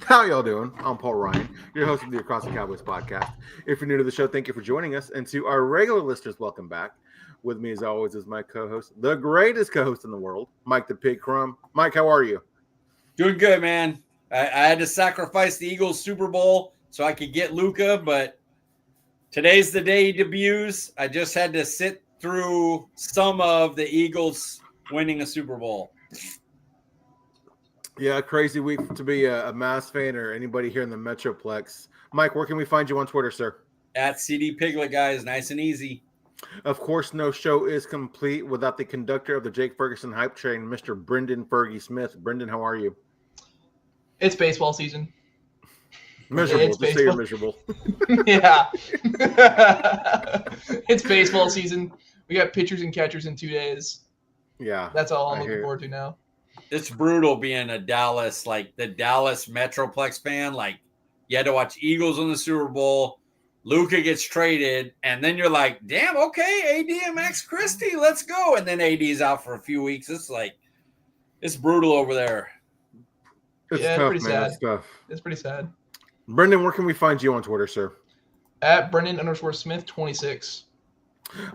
How y'all doing? I'm Paul Ryan, your host of the Across the Cowboys podcast. If you're new to the show, thank you for joining us. And to our regular listeners, welcome back. With me, as always, is my co-host, the greatest co-host in the world, Mike the Pig Crum. Mike, how are you? Doing good, man. I had to sacrifice the Eagles Super Bowl so I could get Luka, but today's the day he debuts. I just had to sit through some of the Eagles winning a Super Bowl. Yeah, crazy week to be a Mass fan or anybody here in the Metroplex. Mike, where can we find you on Twitter, sir? At CD Piglet, guys. Nice and easy. Of course, no show is complete without the conductor of the Jake Ferguson hype train, Mr. Brenden Fergy Smith. Brenden, how are you? It's baseball season. Miserable. Just say you're miserable. Yeah. It's baseball season. We got pitchers and catchers in 2 days. Yeah. That's all I'm looking forward to now. It's brutal being a Dallas, like the Dallas Metroplex fan. Like, you had to watch Eagles win the Super Bowl. Luka gets traded, and then you're like, damn, okay, AD and Max Christie, let's go. And then AD's out for a few weeks. It's like, it's brutal over there. It's yeah, tough, it's pretty man. sad. It's tough. It's pretty sad. Brenden, where can we find you on Twitter, sir? At Brenden_Smith26.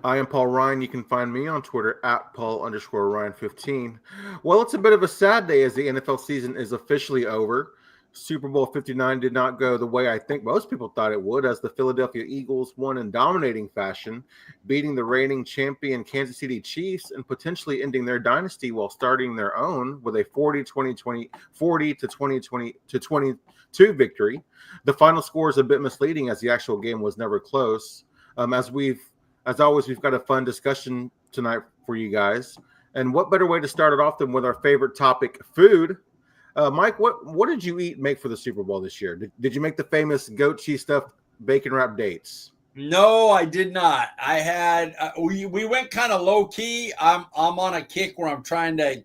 I am Paul Ryan. You can find me on Twitter at Paul_Ryan15. Well, it's a bit of a sad day as the NFL season is officially over. Super Bowl 59 did not go the way I think most people thought it would, as the Philadelphia Eagles won in dominating fashion, beating the reigning champion Kansas City Chiefs and potentially ending their dynasty while starting their own with a 40-22 victory. The final score is a bit misleading as the actual game was never close. As always, we've got a fun discussion tonight for you guys. And what better way to start it off than with our favorite topic, food? Mike, what did you make for the Super Bowl this year? Did you make the famous goat cheese stuffed bacon wrap dates? No, I did not. I had we went kind of low key. I'm on a kick where I'm trying to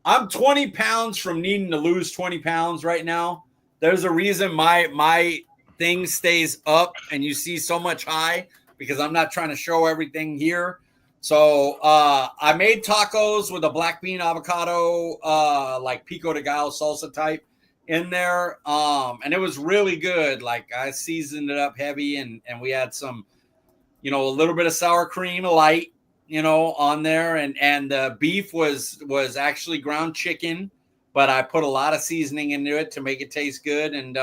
I'm 20 pounds from needing to lose 20 pounds right now. There's a reason my thing stays up and you see so much high, because I'm not trying to show everything here. So I made tacos with a black bean avocado, like pico de gallo salsa type in there. And it was really good. Like, I seasoned it up heavy, and we had some, a little bit of sour cream, light, on there. And the beef was actually ground chicken, but I put a lot of seasoning into it to make it taste good. And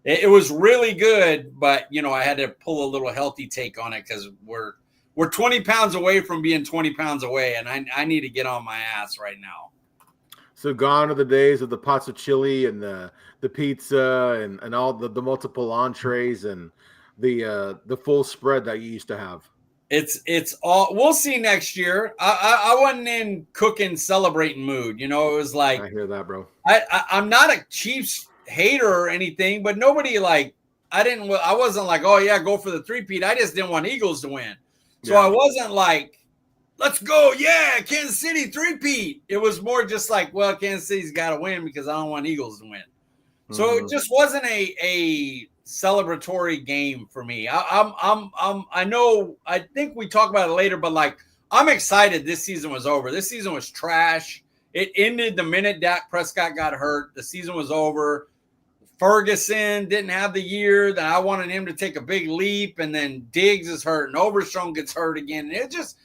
it was really good, but, I had to pull a little healthy take on it because we're 20 pounds away from being 20 pounds away, and I need to get on my ass right now. So gone are the days of the pots of chili and the pizza and all the multiple entrees and the full spread that you used to have. It's all, we'll see next year. I wasn't in cooking, celebrating mood. It was like, I hear that, bro. I'm not a Chiefs hater or anything, but nobody I wasn't like, oh yeah, go for the three-peat. I just didn't want Eagles to win. So I wasn't like, let's go, yeah, Kansas City three-peat. It was more just like, well, Kansas City's got to win because I don't want Eagles to win. Mm-hmm. So it just wasn't a celebratory game for me. I think we talk about it later, but I'm excited this season was over. This season was trash. It ended the minute Dak Prescott got hurt. The season was over. Ferguson didn't have the year that I wanted him to take a big leap, and then Diggs is hurt, and Overstrom gets hurt again. And it just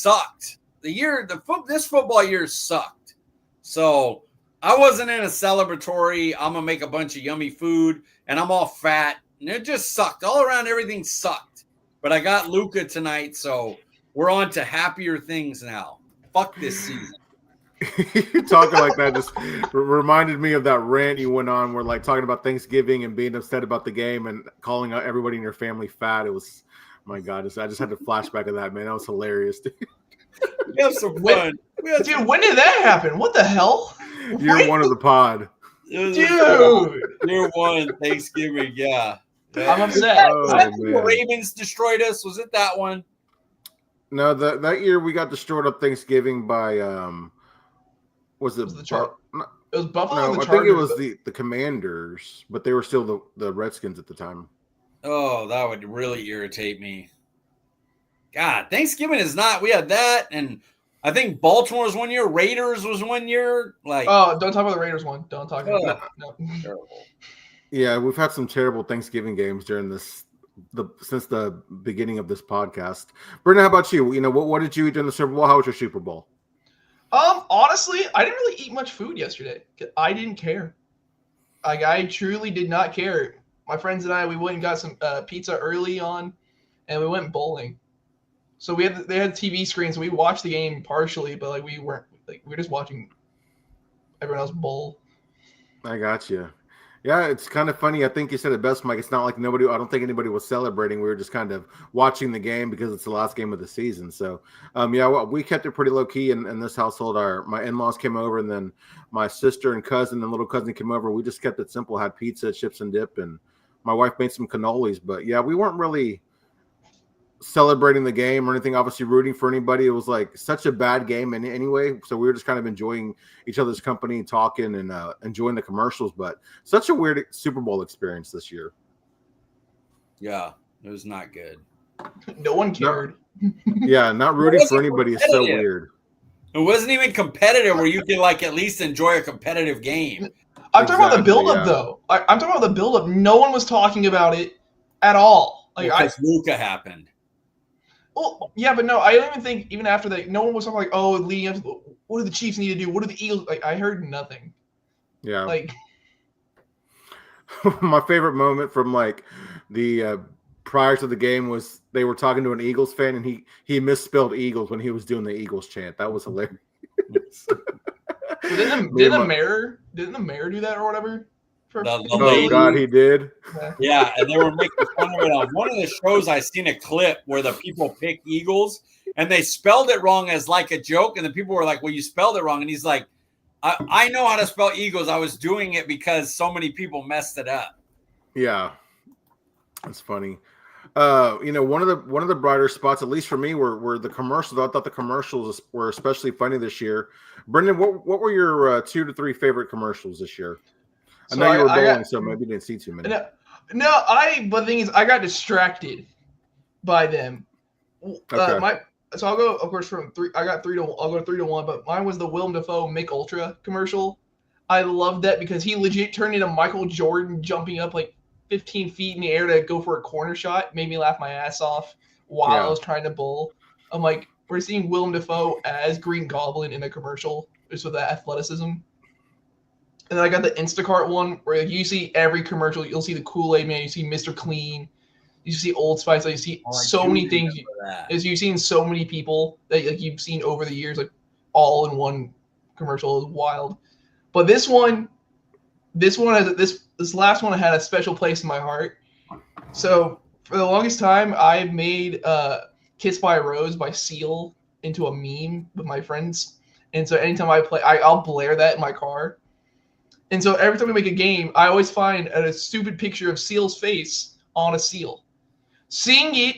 sucked. This football year sucked. So I wasn't in a celebratory, I'm gonna make a bunch of yummy food, and I'm all fat, and it just sucked. All around, everything sucked. But I got Luka tonight, so we're on to happier things now. Fuck this season. Talking like that just reminded me of that rant you went on where talking about Thanksgiving and being upset about the game and calling out everybody in your family fat. It was, my God, I just had to flashback of that, man. That was hilarious, dude. We have some fun. Dude, when did that happen? What the hell? Year one of the pod. Dude. Year one, Thanksgiving, yeah. I'm upset. Was that the Ravens destroyed us? Was it that one? No, that year we got destroyed on Thanksgiving by Was it the Char? It was Buffalo. No, I think it was the Commanders, but they were still the Redskins at the time. Oh, that would really irritate me. God, Thanksgiving is not. We had that, and I think Baltimore was 1 year. Raiders was 1 year. Like, oh, don't talk about the Raiders one. Don't talk about that. No. Terrible. Yeah, we've had some terrible Thanksgiving games during since the beginning of this podcast. Brenden, how about you? You know, what did you eat during the Super Bowl? How was your Super Bowl? Honestly, I didn't really eat much food yesterday. I didn't care. Like, I truly did not care. My friends and I, we went and got some pizza early on, and we went bowling. So they had TV screens. So we watched the game partially, but like we were just watching everyone else bowl. I got you. Yeah, it's kind of funny. I think you said it best, Mike. It's not like I don't think anybody was celebrating. We were just kind of watching the game because it's the last game of the season. So, we kept it pretty low key in this household. My in-laws came over, and then my sister and cousin and little cousin came over. We just kept it simple. Had pizza, chips, and dip, and my wife made some cannolis. But yeah, we weren't really celebrating the game or anything, obviously rooting for anybody. It was like such a bad game anyway, so we were just kind of enjoying each other's company, talking and enjoying the commercials. But such a weird Super Bowl experience this year. Yeah, it was not good. No one cared. Not rooting for anybody is so weird. It wasn't even competitive where you could like at least enjoy a competitive game. I'm talking about the build-up though. I'm talking about the build-up. No one was talking about it at all. Like, because Luka happened. Well, yeah, but no, I don't even think even after that, no one was talking like, oh, leading up to what do the Chiefs need to do? What do the Eagles? Like, I heard nothing. Yeah. Like, my favorite moment from like the prior to the game was they were talking to an Eagles fan and he misspelled Eagles when he was doing the Eagles chant. That was hilarious. Didn't the mayor do that or whatever? Oh God, he did. Yeah, and they were making fun of it on one of the shows. I seen a clip where the people pick Eagles and they spelled it wrong as like a joke, and the people were like, "Well, you spelled it wrong," and he's like, "I know how to spell Eagles. I was doing it because so many people messed it up." Yeah, that's funny. One of the brighter spots, at least for me, were the commercials. I thought the commercials were especially funny this year. Brenden, what were your 2 to 3 favorite commercials this year? I know you were bowling, so maybe you didn't see too many. But the thing is, I got distracted by them. Okay. So I'll go, of course, from 3. I got 3 to. I'll go 3 to 1, but mine was the Willem Dafoe Mick Ultra commercial. I loved that because he legit turned into Michael Jordan, jumping up like 15 feet in the air to go for a corner shot. Made me laugh my ass off while I was trying to bowl. I'm like, we're seeing Willem Dafoe as Green Goblin in a commercial, just with that athleticism. And then I got the Instacart one where you see every commercial. You'll see the Kool-Aid Man. You see Mr. Clean. You see Old Spice. Like, you see so many things. As you've seen so many people that like you've seen over the years, like all in one commercial is wild. But this last one had a special place in my heart. So for the longest time, I made "Kiss by a Rose" by Seal into a meme with my friends. And so anytime I play, I'll blare that in my car. And so every time we make a game, I always find a stupid picture of Seal's face on a seal. Seeing it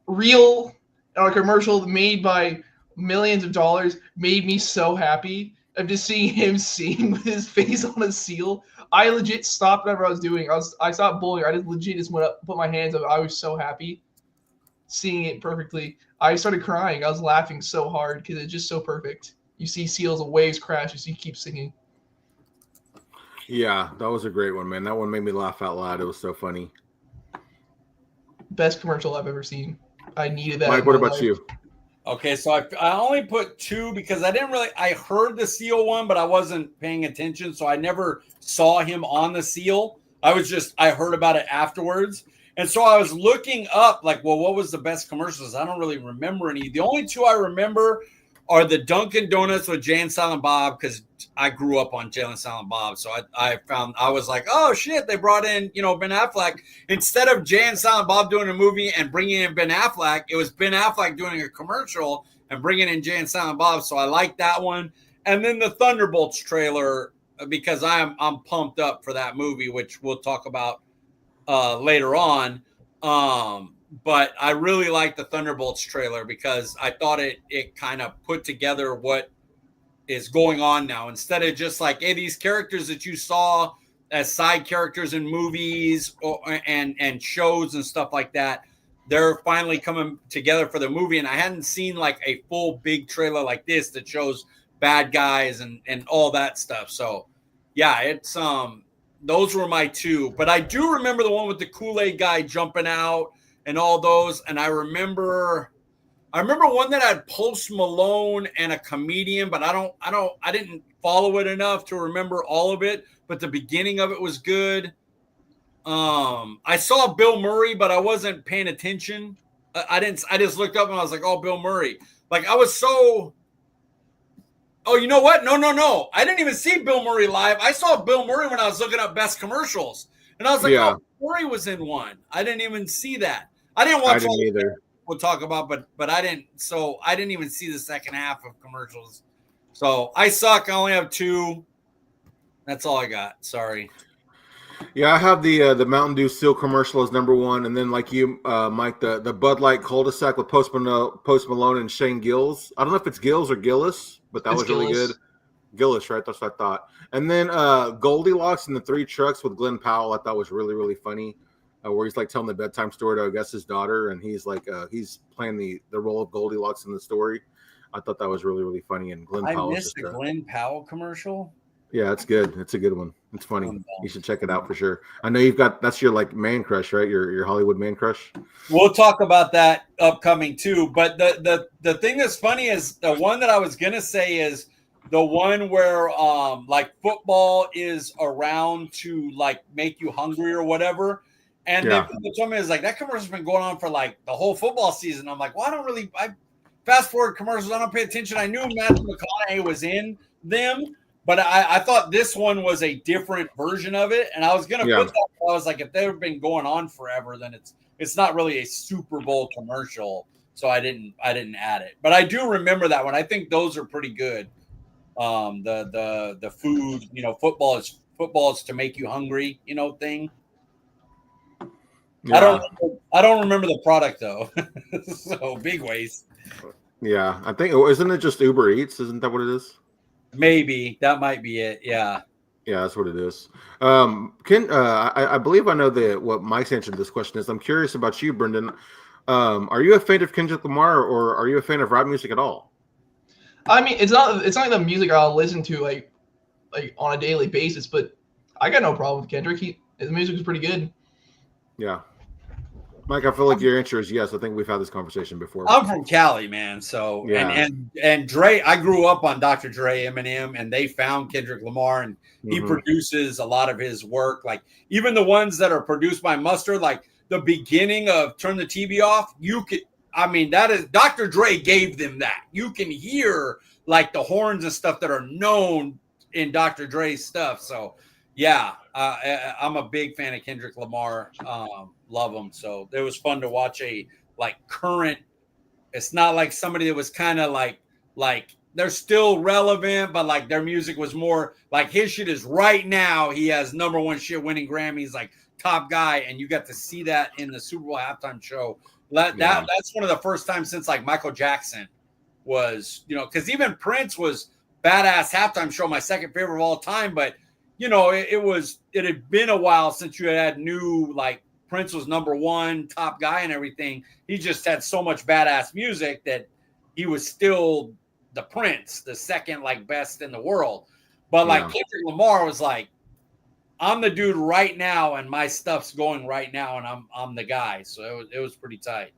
real on a commercial made by millions of dollars made me so happy. Of just seeing him sing with his face on a seal. I legit stopped whatever I was doing. I stopped bowling. I just went up, put my hands up. I was so happy seeing it perfectly. I started crying. I was laughing so hard because it's just so perfect. You see Seal's waves crash as you keep singing. Yeah, that was a great one, man. That one made me laugh out loud. It was so funny. Best commercial I've ever seen. I needed that. Mike, what about you? Okay, so I only put 2 because I heard the Seal one, but I wasn't paying attention, so I never saw him on the Seal. I heard about it afterwards. And so I was looking up, like, well, what was the best commercials? I don't really remember any. The only 2 I remember are the Dunkin' Donuts with Jay and Silent Bob, because I grew up on Jay and Silent Bob. So I was like, oh, shit, they brought in, Ben Affleck. Instead of Jay and Silent Bob doing a movie and bringing in Ben Affleck, it was Ben Affleck doing a commercial and bringing in Jay and Silent Bob. So I like that one. And then the Thunderbolts trailer, because I'm pumped up for that movie, which we'll talk about later on. But I really like the Thunderbolts trailer because I thought it kind of put together what is going on now. Instead of just like, hey, these characters that you saw as side characters in movies and shows and stuff like that, they're finally coming together for the movie, and I hadn't seen like a full big trailer like this that shows bad guys and all that stuff. So yeah, it's those were my two. But I do remember the one with the Kool-Aid guy jumping out and all those, and I remember one that had Post Malone and a comedian, but I didn't follow it enough to remember all of it, but the beginning of it was good. I saw Bill Murray, but I wasn't paying attention. I just looked up and I was like, oh, Bill Murray. Like I was so, oh, you know what? No. I didn't even see Bill Murray live. I saw Bill Murray when I was looking up best commercials. And I was like, oh, Murray was in one. I didn't even see that. I didn't watch all either. We'll talk about, but I didn't. So I didn't even see the second half of commercials. So I suck. I only have two. That's all I got. Sorry. Yeah, I have the Mountain Dew Seal commercial as number one, and then like you, Mike, the Bud Light cul-de-sac with Post Malone and Shane Gillis. I don't know if it's Gills or Gillis, but that was really good. Gillis, right? That's what I thought. And then Goldilocks and the Three Trucks with Glenn Powell. I thought was really, really funny. Where he's like telling the bedtime story to, I guess, his daughter, and he's like he's playing the role of Goldilocks in the story. I thought that was really, really funny. And Glenn Powell. I missed the Glenn Powell commercial. Yeah, it's good. It's a good one. It's funny. You should check it out for sure. I know that's your like man crush, right? Your Hollywood man crush. We'll talk about that upcoming too. But the thing that's funny is the one that I was gonna say is the one where like football is around to like make you hungry or whatever. And then people told me it's like that commercial's been going on for like the whole football season. I'm like, well, I fast forward commercials. I don't pay attention. I knew Matthew McConaughey was in them, but I thought this one was a different version of it. And I was gonna put that. I was like, if they've been going on forever, then it's not really a Super Bowl commercial. So I didn't add it. But I do remember that one. I think those are pretty good. The food, football is to make you hungry, thing. Yeah. I don't remember the product though. So big waste. Yeah, I think isn't it just Uber Eats? Isn't that what it is? Maybe that might be it. Yeah. Yeah, that's what it is. I believe I know what Mike's answer to this question is. I'm curious about you, Brenden. Are you a fan of Kendrick Lamar, or are you a fan of rap music at all? I mean, it's not like the music I'll listen to like on a daily basis, but I got no problem with Kendrick. His music is pretty good. Yeah. Mike, I feel like your answer is yes. I think we've had this conversation before. I'm from Cali, man. So and Dre, I grew up on Dr. Dre, Eminem, and they found Kendrick Lamar, and he produces a lot of his work. Like even the ones that are produced by Mustard, like the beginning of Turn the TV Off, that is Dr. Dre gave them that. You can hear like the horns and stuff that are known in Dr. Dre's stuff. So yeah, I'm a big fan of Kendrick Lamar. Love him. So it was fun to watch a like current. It's not like somebody that was kind of like they're still relevant, but like their music was more like his shit is right now. He has number one shit winning Grammys, like top guy, and you got to see that in the Super Bowl halftime show. That's one of the first times since like Michael Jackson was, because even Prince was badass halftime show, my second favorite of all time, but. It had been a while since you had new, like Prince was number one top guy and everything. He just had so much badass music that he was still the Prince, the second like best in the world. But like Kendrick Lamar was like, I'm the dude right now and my stuff's going right now and I'm the guy. So it was pretty tight.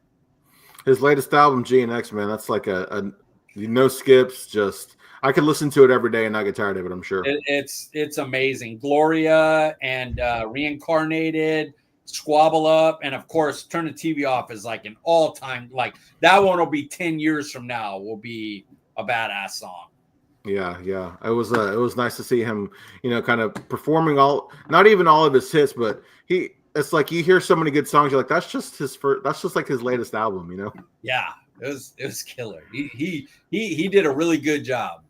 His latest album, G&X, man, that's like a no skips, just I could listen to it every day and not get tired of it, I'm sure. It's amazing. Gloria and Reincarnated, Squabble Up, and of course, Turn the TV Off is like an all-time, like that one will be 10 years from now, will be a badass song. Yeah. It was nice to see him, kind of performing not even all of his hits, but it's like you hear so many good songs, you're like, that's just like his latest album, Yeah, it was killer. He did a really good job.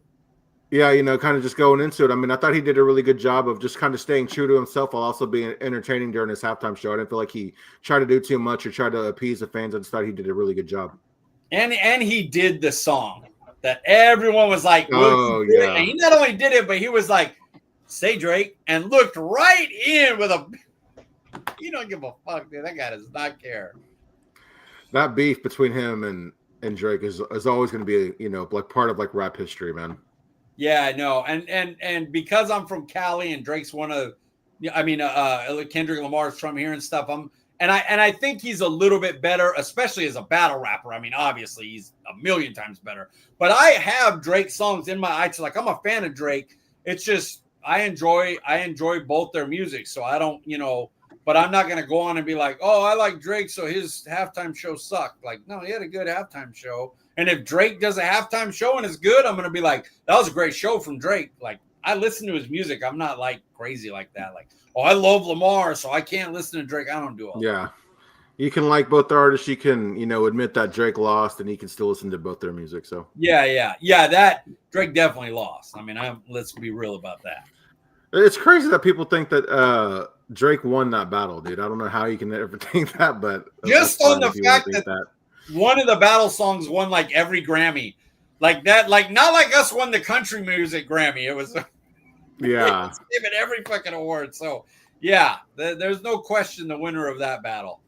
Yeah, kind of just going into it. I mean, I thought he did a really good job of just kind of staying true to himself while also being entertaining during his halftime show. I didn't feel like he tried to do too much or tried to appease the fans. I just thought he did a really good job. And he did the song that everyone was like, oh, yeah. And he not only did it, but he was like, say Drake, and looked right in with he don't give a fuck, dude. That guy does not care. That beef between him and Drake is always going to be, like part of like rap history, man. Yeah, I know. And because I'm from Cali and Drake's Kendrick Lamar's from here and stuff. I think he's a little bit better, especially as a battle rapper. I mean, obviously he's a million times better. But I have Drake songs in my iTunes. Like, I'm a fan of Drake. It's just I enjoy both their music. So I don't, but I'm not going to go on and be like, oh, I like Drake, so his halftime show sucked. Like, no, he had a good halftime show. And if Drake does a halftime show and it's good, I'm going to be like, that was a great show from Drake. Like, I listen to his music. I'm not like crazy like that. Like, oh, I love Lamar, so I can't listen to Drake. I don't do all that. Yeah. You can like both the artists. You can, admit that Drake lost, and you can still listen to both their music. So yeah. That Drake definitely lost. I mean, let's be real about that. It's crazy that people think that Drake won that battle, dude. I don't know how you can ever think that, but just on the fact that one of the battle songs won like every Grammy, like that, like not like us won the country music Grammy. It was yeah, given every fucking award. So yeah, there's no question the winner of that battle.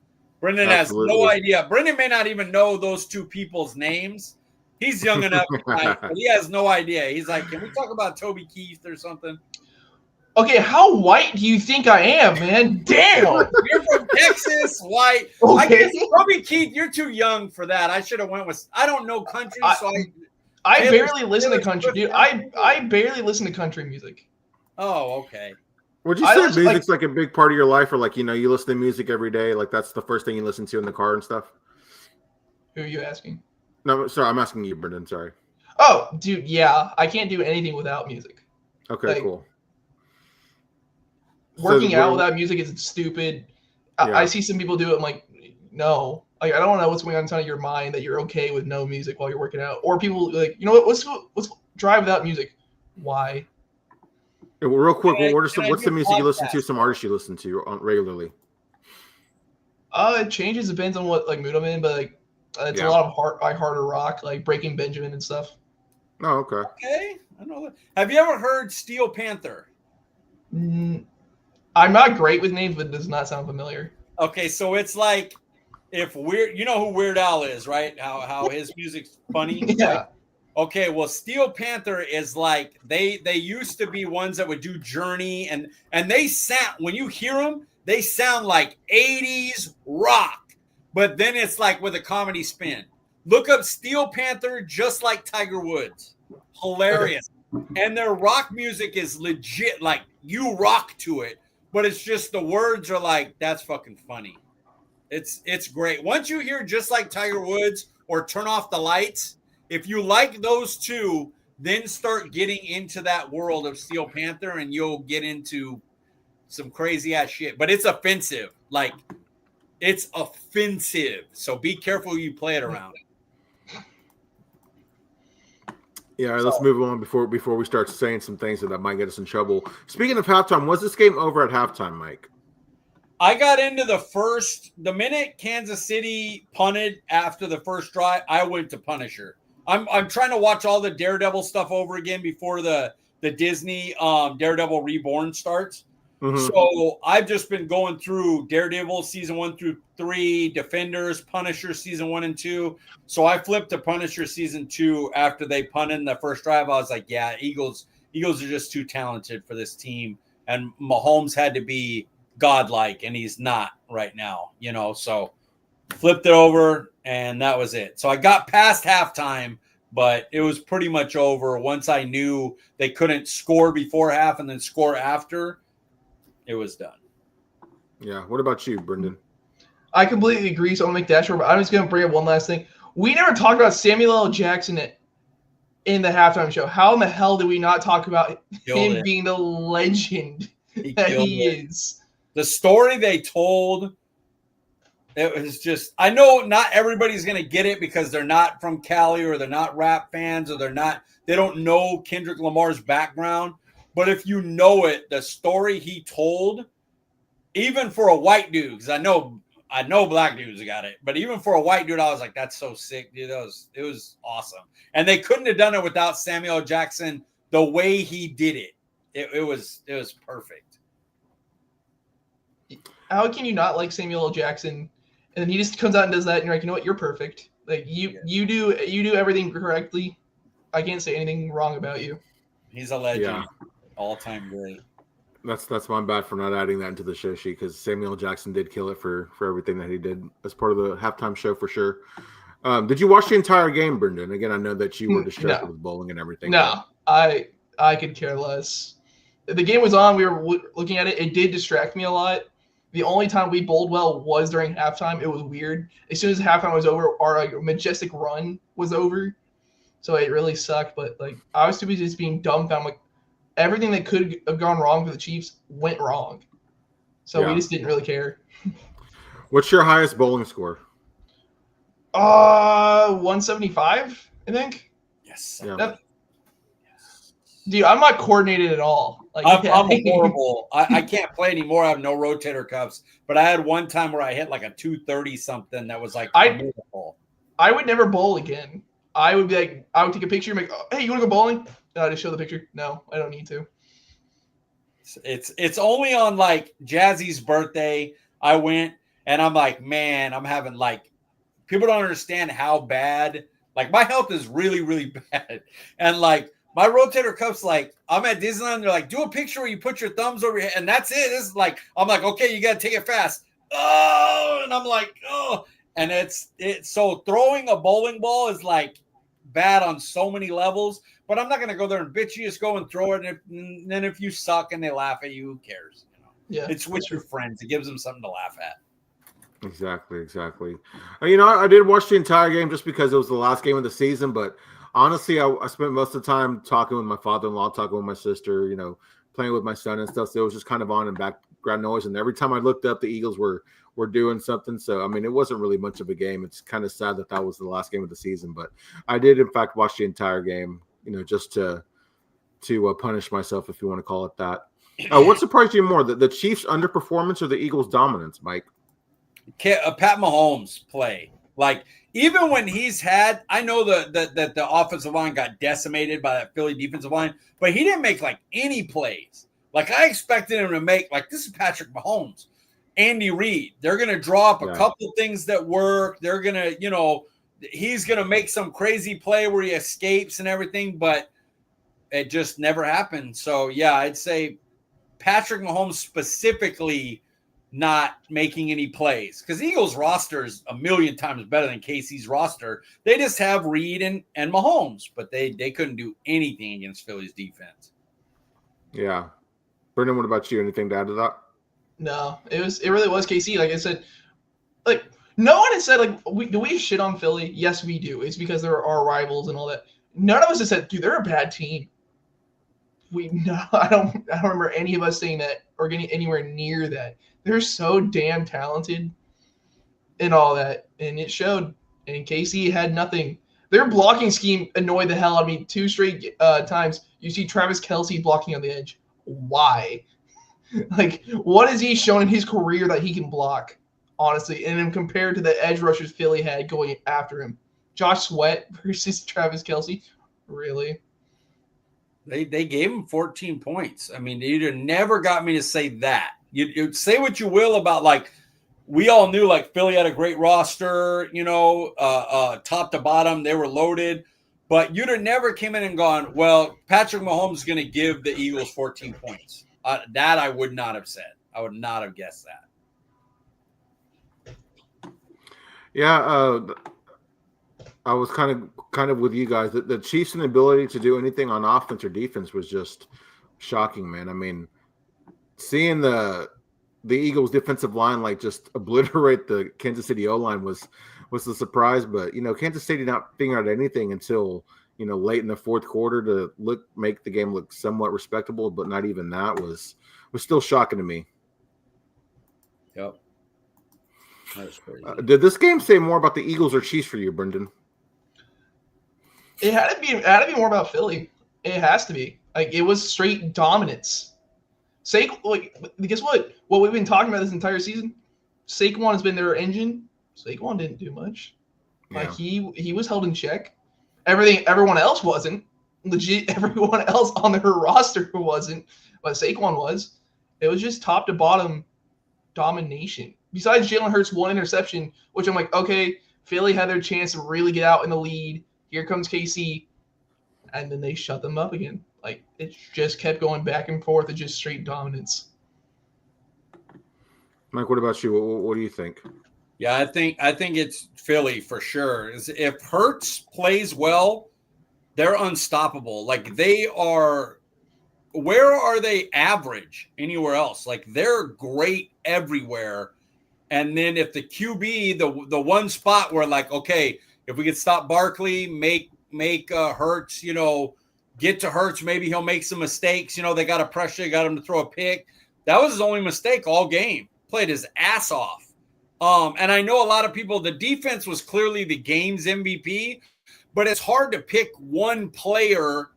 Brenden has no idea. Brenden may not even know those two people's names. He's young enough, but he has no idea. He's like, can we talk about Toby Keith or something? Okay, how white do you think I am, man? Damn! You're from Texas, white. Okay. I guess Toby Keith, you're too young for that. I should have went with. I don't know country, so I barely listen to country, dude. I barely listen to country music. Oh, okay. Would you say music's like a big part of your life, or like you listen to music every day, like that's the first thing you listen to in the car and stuff? Who are you asking? No, sorry, I'm asking you, Brenden. Sorry. Oh, dude, yeah, I can't do anything without music. Okay, cool. Working out without music is stupid. I see some people do it. I'm like, no. Like, I don't know what's going on inside of your mind that you're okay with no music while you're working out. Or people like, you know what? Let's drive without music. Why? Yeah, well, real quick, what's the music you listen to? Some artists you listen to regularly? It changes. Depends on what like mood I'm in, but like it's a lot of harder rock, like Breaking Benjamin and stuff. Oh, okay. Okay, I know that. Have you ever heard Steel Panther? I'm not great with names, but it does not sound familiar. Okay, so it's like if you know who Weird Al is, right? How his music's funny. Yeah. Like, okay, well, Steel Panther is like they used to be ones that would do Journey, and they sound, when you hear them, they sound like 80s rock, but then it's like with a comedy spin. Look up Steel Panther, just like Tiger Woods. Hilarious. And their rock music is legit, like you rock to it. But it's just the words are like, that's fucking funny. It's great. Once you hear just like Tiger Woods or Turn Off the Lights, if you like those two, then start getting into that world of Steel Panther and you'll get into some crazy ass shit. But it's offensive. Like, it's offensive. So be careful who you play it around. Yeah, all right, let's move on before we start saying some things that might get us in trouble. Speaking of halftime, was this game over at halftime, Mike? I got into the minute Kansas City punted after the first drive, I went to Punisher. I'm trying to watch all the Daredevil stuff over again before the Disney Daredevil Reborn starts. Mm-hmm. So I've just been going through Daredevil season 1 through 3, Defenders, Punisher season 1 and 2. So I flipped to Punisher season 2 after they punted in the first drive. I was like, yeah, Eagles are just too talented for this team. And Mahomes had to be godlike, and he's not right now, so flipped it over, and that was it. So I got past halftime, but it was pretty much over once I knew they couldn't score before half and then score after. It was done. Yeah. What about you, Brenden? I completely agree. So I'm going to make that short, but I'm just going to bring up one last thing. We never talked about Samuel L. Jackson in the halftime show. How in the hell did we not talk about him being the legend that he is? The story they told, it was just, I know not everybody's going to get it because they're not from Cali or they're not rap fans or they don't know Kendrick Lamar's background. But if you know it, the story he told, even for a white dude, because I know black dudes got it, but even for a white dude, I was like, that's so sick, dude. It was awesome. And they couldn't have done it without Samuel Jackson the way he did it. It was perfect. How can you not like Samuel L. Jackson And then he just comes out and does that, and you're like, you know what, you're perfect. Like you do everything correctly. I can't say anything wrong about you. He's a legend. Yeah. All-time great. That's my bad for not adding that into the show sheet because Samuel Jackson did kill it for everything that he did as part of the halftime show for sure. Did you watch the entire game, Brenden? Again, I know that you were distracted with bowling and everything. No, I could care less. The game was on. We were looking at it. It did distract me a lot. The only time we bowled well was during halftime. It was weird. As soon as halftime was over, our majestic run was over. So it really sucked, but like I was too busy just being dumbfounded. Like everything that could have gone wrong for the Chiefs went wrong. So we just didn't really care. What's your highest bowling score? 175, I think. Yes. Yeah. Dude, I'm not coordinated at all. Like I'm horrible. I can't play anymore. I have no rotator cuffs. But I had one time where I hit like a 230 something that was like beautiful. I would never bowl again. I would be like, I would take a picture and be like, oh, hey, you want to go bowling? And I just show the picture. No, I don't need to. It's only on like Jazzy's birthday I went, and I'm like, man, I'm having like, people don't understand how bad, like my health is really, really bad. And like my rotator cuffs, like I'm at Disneyland, they're like, do a picture where you put your thumbs over your head, and that's it. This is like, I'm like, okay, you got to take it fast. Oh, and I'm like, oh, and it's so throwing a bowling ball is like bad on so many levels, but I'm not going to go there and bitch. You just go and throw it. And then if you suck and they laugh at you, who cares? You know? Yeah, it's with your friends. It gives them something to laugh at. Exactly. You know, I did watch the entire game just because it was the last game of the season, but honestly, I spent most of the time talking with my father-in-law, talking with my sister, you know, playing with my son and stuff. So it was just kind of on and background noise. And every time I looked up, the Eagles were doing something. So, I mean, it wasn't really much of a game. It's kind of sad that was the last game of the season, but I did in fact watch the entire game, you know, just to punish myself, if you want to call it that. What surprised you more, the Chiefs' underperformance or the Eagles' dominance, Mike? Pat Mahomes play. Like, even when he's had, I know that the offensive line got decimated by that Philly defensive line, but he didn't make like any plays. Like I expected him to make, like, this is Patrick Mahomes, Andy Reid. They're going to draw up a couple things that work. They're going to, you know, he's going to make some crazy play where he escapes and everything, but it just never happened. So, yeah, I'd say Patrick Mahomes specifically not making any plays, because Eagles roster is a million times better than KC's roster. They just have Reed and Mahomes, but they couldn't do anything against Philly's defense. Yeah. Brenden, what about you? Anything to add to that? No, it really was KC. Like I said, like no one has said like do we shit on Philly? Yes, we do. It's because they're our rivals and all that. None of us have said, dude, they're a bad team. I don't remember any of us saying that or getting anywhere near that. They're so damn talented and all that, and it showed. And KC had nothing. Their blocking scheme annoyed the hell out of me 2 straight times. You see Travis Kelce blocking on the edge. Why? Like, what has he shown in his career that he can block, honestly? And then compared to the edge rushers Philly had going after him. Josh Sweat versus Travis Kelce. Really? They gave him 14 points. I mean, you'd have never got me to say that. You'd say what you will about, like, we all knew, like, Philly had a great roster, you know, top to bottom. They were loaded. But you'd have never came in and gone, well, Patrick Mahomes is going to give the Eagles 14 points. That I would not have said. I would not have guessed that. Yeah, I was kind of with you guys. The Chiefs' inability to do anything on offense or defense was just shocking, man. I mean, seeing the Eagles' defensive line like just obliterate the Kansas City O-line was a surprise. But, you know, Kansas City not figuring out anything until, you know, late in the fourth quarter to make the game look somewhat respectable, but not even that was still shocking to me. Yep. That was crazy. Did this game say more about the Eagles or Chiefs for you, Brenden? It had to be more about Philly. It has to be. Like, it was straight dominance. Guess what? What we've been talking about this entire season, Saquon has been their engine. Saquon didn't do much. Like, he was held in check. Everyone else wasn't. Legit, everyone else on their roster wasn't, but Saquon was. It was just top to bottom domination. besides Jalen Hurts' one interception, which I'm like, okay, Philly had their chance to really get out in the lead. Here comes KC, and then they shut them up again. Like, it just kept going back and forth and just straight dominance. Mike, what about you? What do you think? Yeah, I think it's Philly for sure. If Hurts plays well, they're unstoppable. Like, they are. Where are they average anywhere else? Like, they're great everywhere. And then if the QB, the one spot where, like, okay, if we could stop Barkley, make Hurts, get to Hurts, maybe he'll make some mistakes. They got to pressure, got him to throw a pick. That was his only mistake all game. Played his ass off. And I know a lot of people, the defense was clearly the game's MVP, but it's hard to pick one player.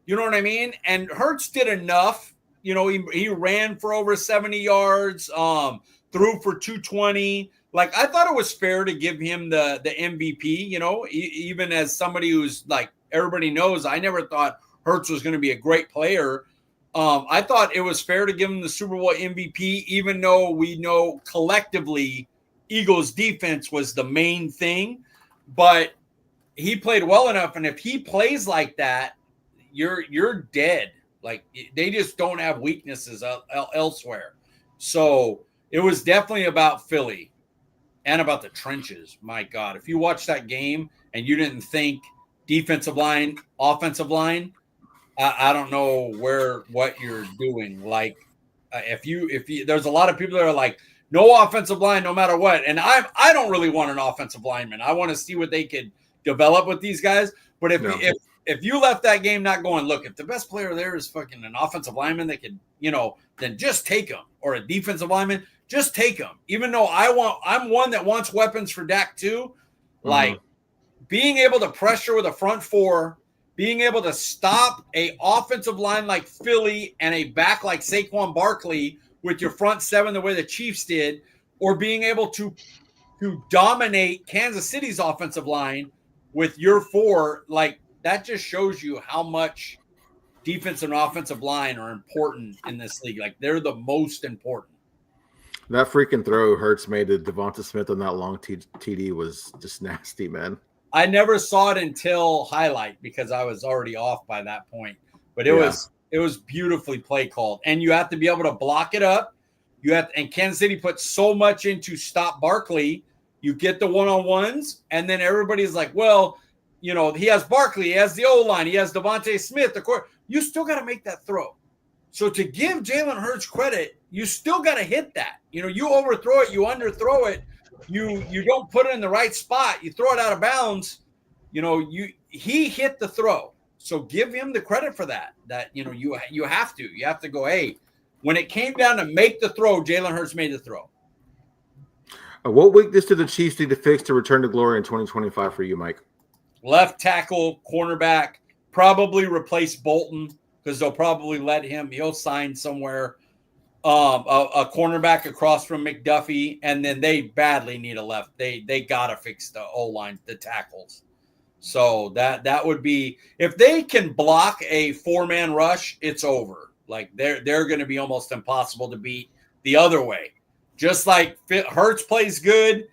You know what I mean? And Hurts did enough. He ran for over 70 yards, threw for 220. Like, I thought it was fair to give him the MVP, even as somebody who's like, everybody knows, I never thought Hurts was going to be a great player. I thought it was fair to give him the Super Bowl MVP, even though we know collectively Eagles defense was the main thing. But he played well enough. And if he plays like that, you're dead. Like, they just don't have weaknesses elsewhere. So it was definitely about Philly and about the trenches. My God, if you watched that game and you didn't think defensive line, offensive line, I don't know what you're doing. Like, if you, there's a lot of people that are like, no offensive line, no matter what. And I don't really want an offensive lineman. I want to see what they could develop with these guys. But if you left that game not going, look, if the best player there is fucking an offensive lineman that could, then just take him, or a defensive lineman, just take him. Even though I'm one that wants weapons for Dak too. Like, being able to pressure with a front four, being able to stop a offensive line like Philly and a back like Saquon Barkley with your front seven the way the Chiefs did, or being able to dominate Kansas City's offensive line with your four, like, that just shows you how much defense and offensive line are important in this league. Like, they're the most important. That freaking throw Hurts made to Devonta Smith on that long TD was just nasty, man. I never saw it until highlight because I was already off by that point. But it was beautifully play called. And you have to be able to block it up. And Kansas City put so much into stop Barkley. You get the one-on-ones, and then everybody's like, well, he has Barkley, he has the O-line, he has Devonta Smith. Of course, you still got to make that throw. So to give Jalen Hurts credit, you still got to hit that. You overthrow it, you underthrow it, you don't put it in the right spot, you throw it out of bounds. He hit the throw. So give him the credit for that. That you have to go, hey, when it came down to make the throw, Jalen Hurts made the throw. What weakness do the Chiefs need to fix to return to glory in 2025 for you, Mike? Left tackle, cornerback, probably replace Bolton because they'll probably let him. He'll sign somewhere. A cornerback across from McDuffie, and then they badly need a left. They gotta fix the O-line, the tackles. So that would be, if they can block a 4-man rush, it's over. Like, they're going to be almost impossible to beat the other way. Just like Hurts plays good,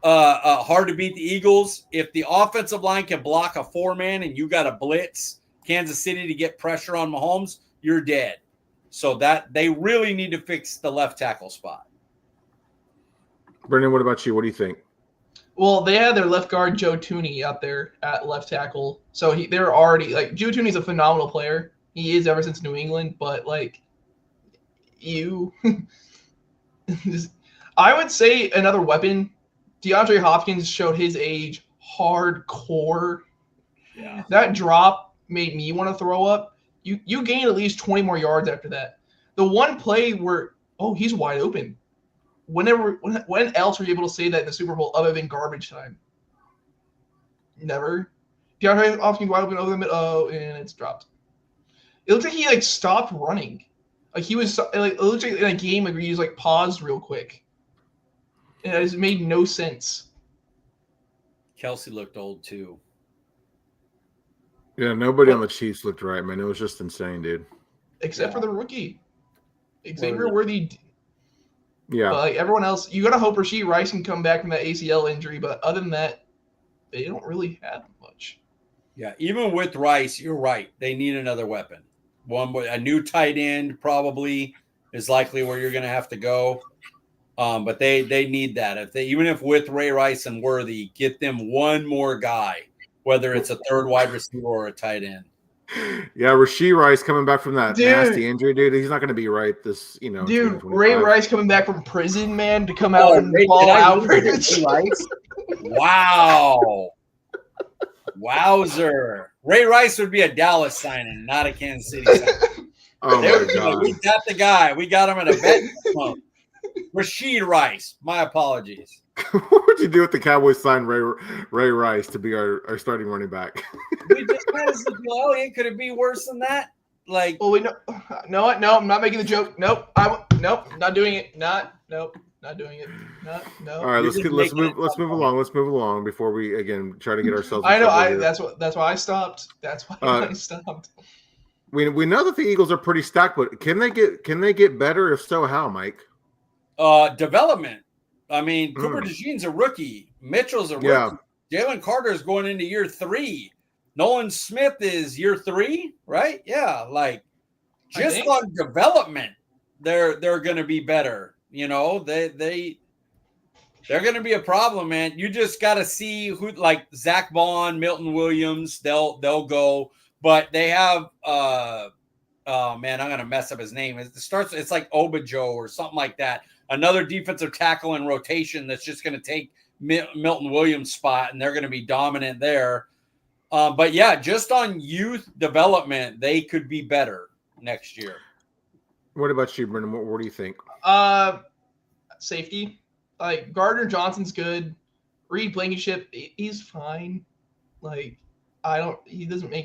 hard to beat the Eagles. If the offensive line can block a 4-man and you got to blitz Kansas City to get pressure on Mahomes, you're dead. So that they really need to fix the left tackle spot. Brenden, what about you? What do you think? Well, they had their left guard Joe Thuney out there at left tackle, so they're already like, Joe Thuney's a phenomenal player. He is ever since New England, but like, I would say another weapon. DeAndre Hopkins showed his age hardcore. Yeah. That drop made me want to throw up. You gained at least 20 more yards after that. The one play where, he's wide open. When else were you able to say that in the Super Bowl other than garbage time? Never. DeAndre Hopkins wide open over the middle, and it's dropped. It looks like he stopped running. Like, he was it looks like in a game where he just paused real quick. And it just made no sense. Kelsey looked old too. Yeah, nobody on the Chiefs looked right, man. It was just insane, dude. Except for the rookie. Xavier Worthy. Yeah. But like everyone else, you gotta hope Rashee Rice can come back from that ACL injury. But other than that, they don't really have much. Yeah, even with Rice, you're right. They need another weapon. A new tight end probably is likely where you're going to have to go. But they need that. Even if with Ray Rice and Worthy, get them one more guy, whether it's a third wide receiver or a tight end. Yeah, Rashee Rice coming back from that nasty injury, dude. He's not going to be right this, Dude, Ray Rice coming back from prison, man, to come out and ball out. Rice? Wow. Wowzer. Ray Rice would be a Dallas signing, not a Kansas City signing. Oh, my God. We got the guy. We got him at a bet. Rashee Rice. My apologies. What would you do if the Cowboys signed Ray Rice to be our starting running back? We just had Ezekiel Elliott. Could it be worse than that? Like, well, we know. No, I'm not making the joke. Nope. Nope. Not doing it. Not doing it. No. All right, let's move along. Let's move along before we again try to get ourselves. I know. That's why I stopped. That's why I stopped. We know that the Eagles are pretty stacked, but can they get better? If so, how, Mike? Development. I mean, Cooper DeJean's a rookie. Mitchell's a rookie. Yeah. Jalen Carter is going into year 3. Nolan Smith is year 3, right? Yeah, like just on development, they're going to be better. You know, they're going to be a problem, man. You just got to see who, like Zach Bond, Milton Williams. They'll go, but they have. Oh man, I'm going to mess up his name. It's like Obajo or something like that. Another defensive tackle in rotation that's just going to take Milton Williams' spot, and they're going to be dominant there. But yeah, just on youth development, they could be better next year. What about you, Brenden? What do you think? Safety. Like Gardner Johnson's good. Reed Blankenship, he's fine. Like he doesn't do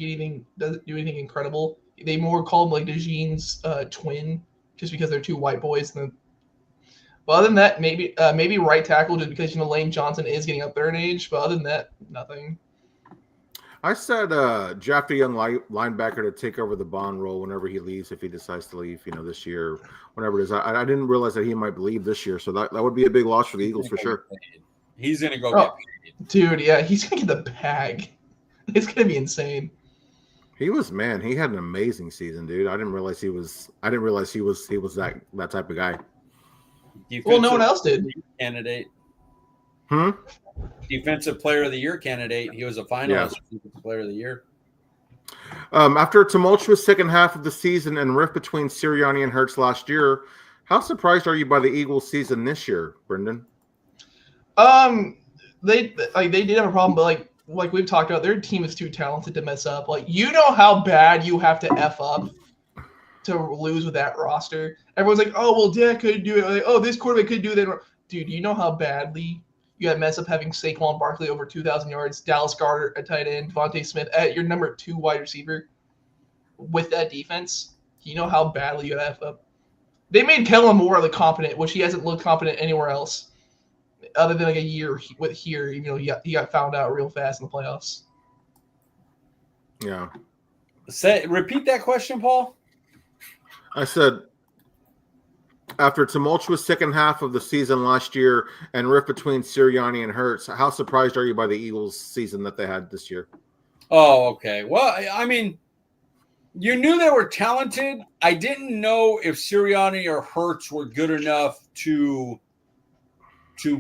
anything incredible. They more call him like DeJean's twin, just because they're two white boys. But other than that, maybe right tackle, just because Lane Johnson is getting up there in age. But other than that, nothing. I said draft a young linebacker to take over the Bond role whenever he leaves, if he decides to leave, this year, whenever it is. I didn't realize that he might leave this year, so that would be a big loss for the Eagles for sure. He's gonna go get paid. Dude. Yeah, he's gonna get the bag. It's gonna be insane. He had an amazing season, dude. I didn't realize he was that type of guy. Well, no one else did. Candidate. Defensive Player of the Year candidate. He was a finalist for Defensive Player of the Year. After a tumultuous second half of the season and rift between Sirianni and Hurts last year, how surprised are you by the Eagles' season this year, Brenden? They did have a problem, but like we've talked about, their team is too talented to mess up. Like, you know how bad you have to F up to lose with that roster. Everyone's like, oh, well, Dak couldn't do it. Like, oh, this quarterback could do that. Dude, you know how badly you got to mess up having Saquon Barkley over 2,000 yards, Dallas Goedert at tight end, Devontae Smith at your number 2 wide receiver with that defense? You know how badly you got to F up. They made Kellen Moore look competent, which he hasn't looked competent anywhere else other than like a year with here. He got found out real fast in the playoffs. Yeah. Repeat that question, Paul. I said, after a tumultuous second half of the season last year and rift between Sirianni and Hurts, how surprised are you by the Eagles' season that they had this year? Oh, okay. Well, I mean, you knew they were talented. I didn't know if Sirianni or Hurts were good enough to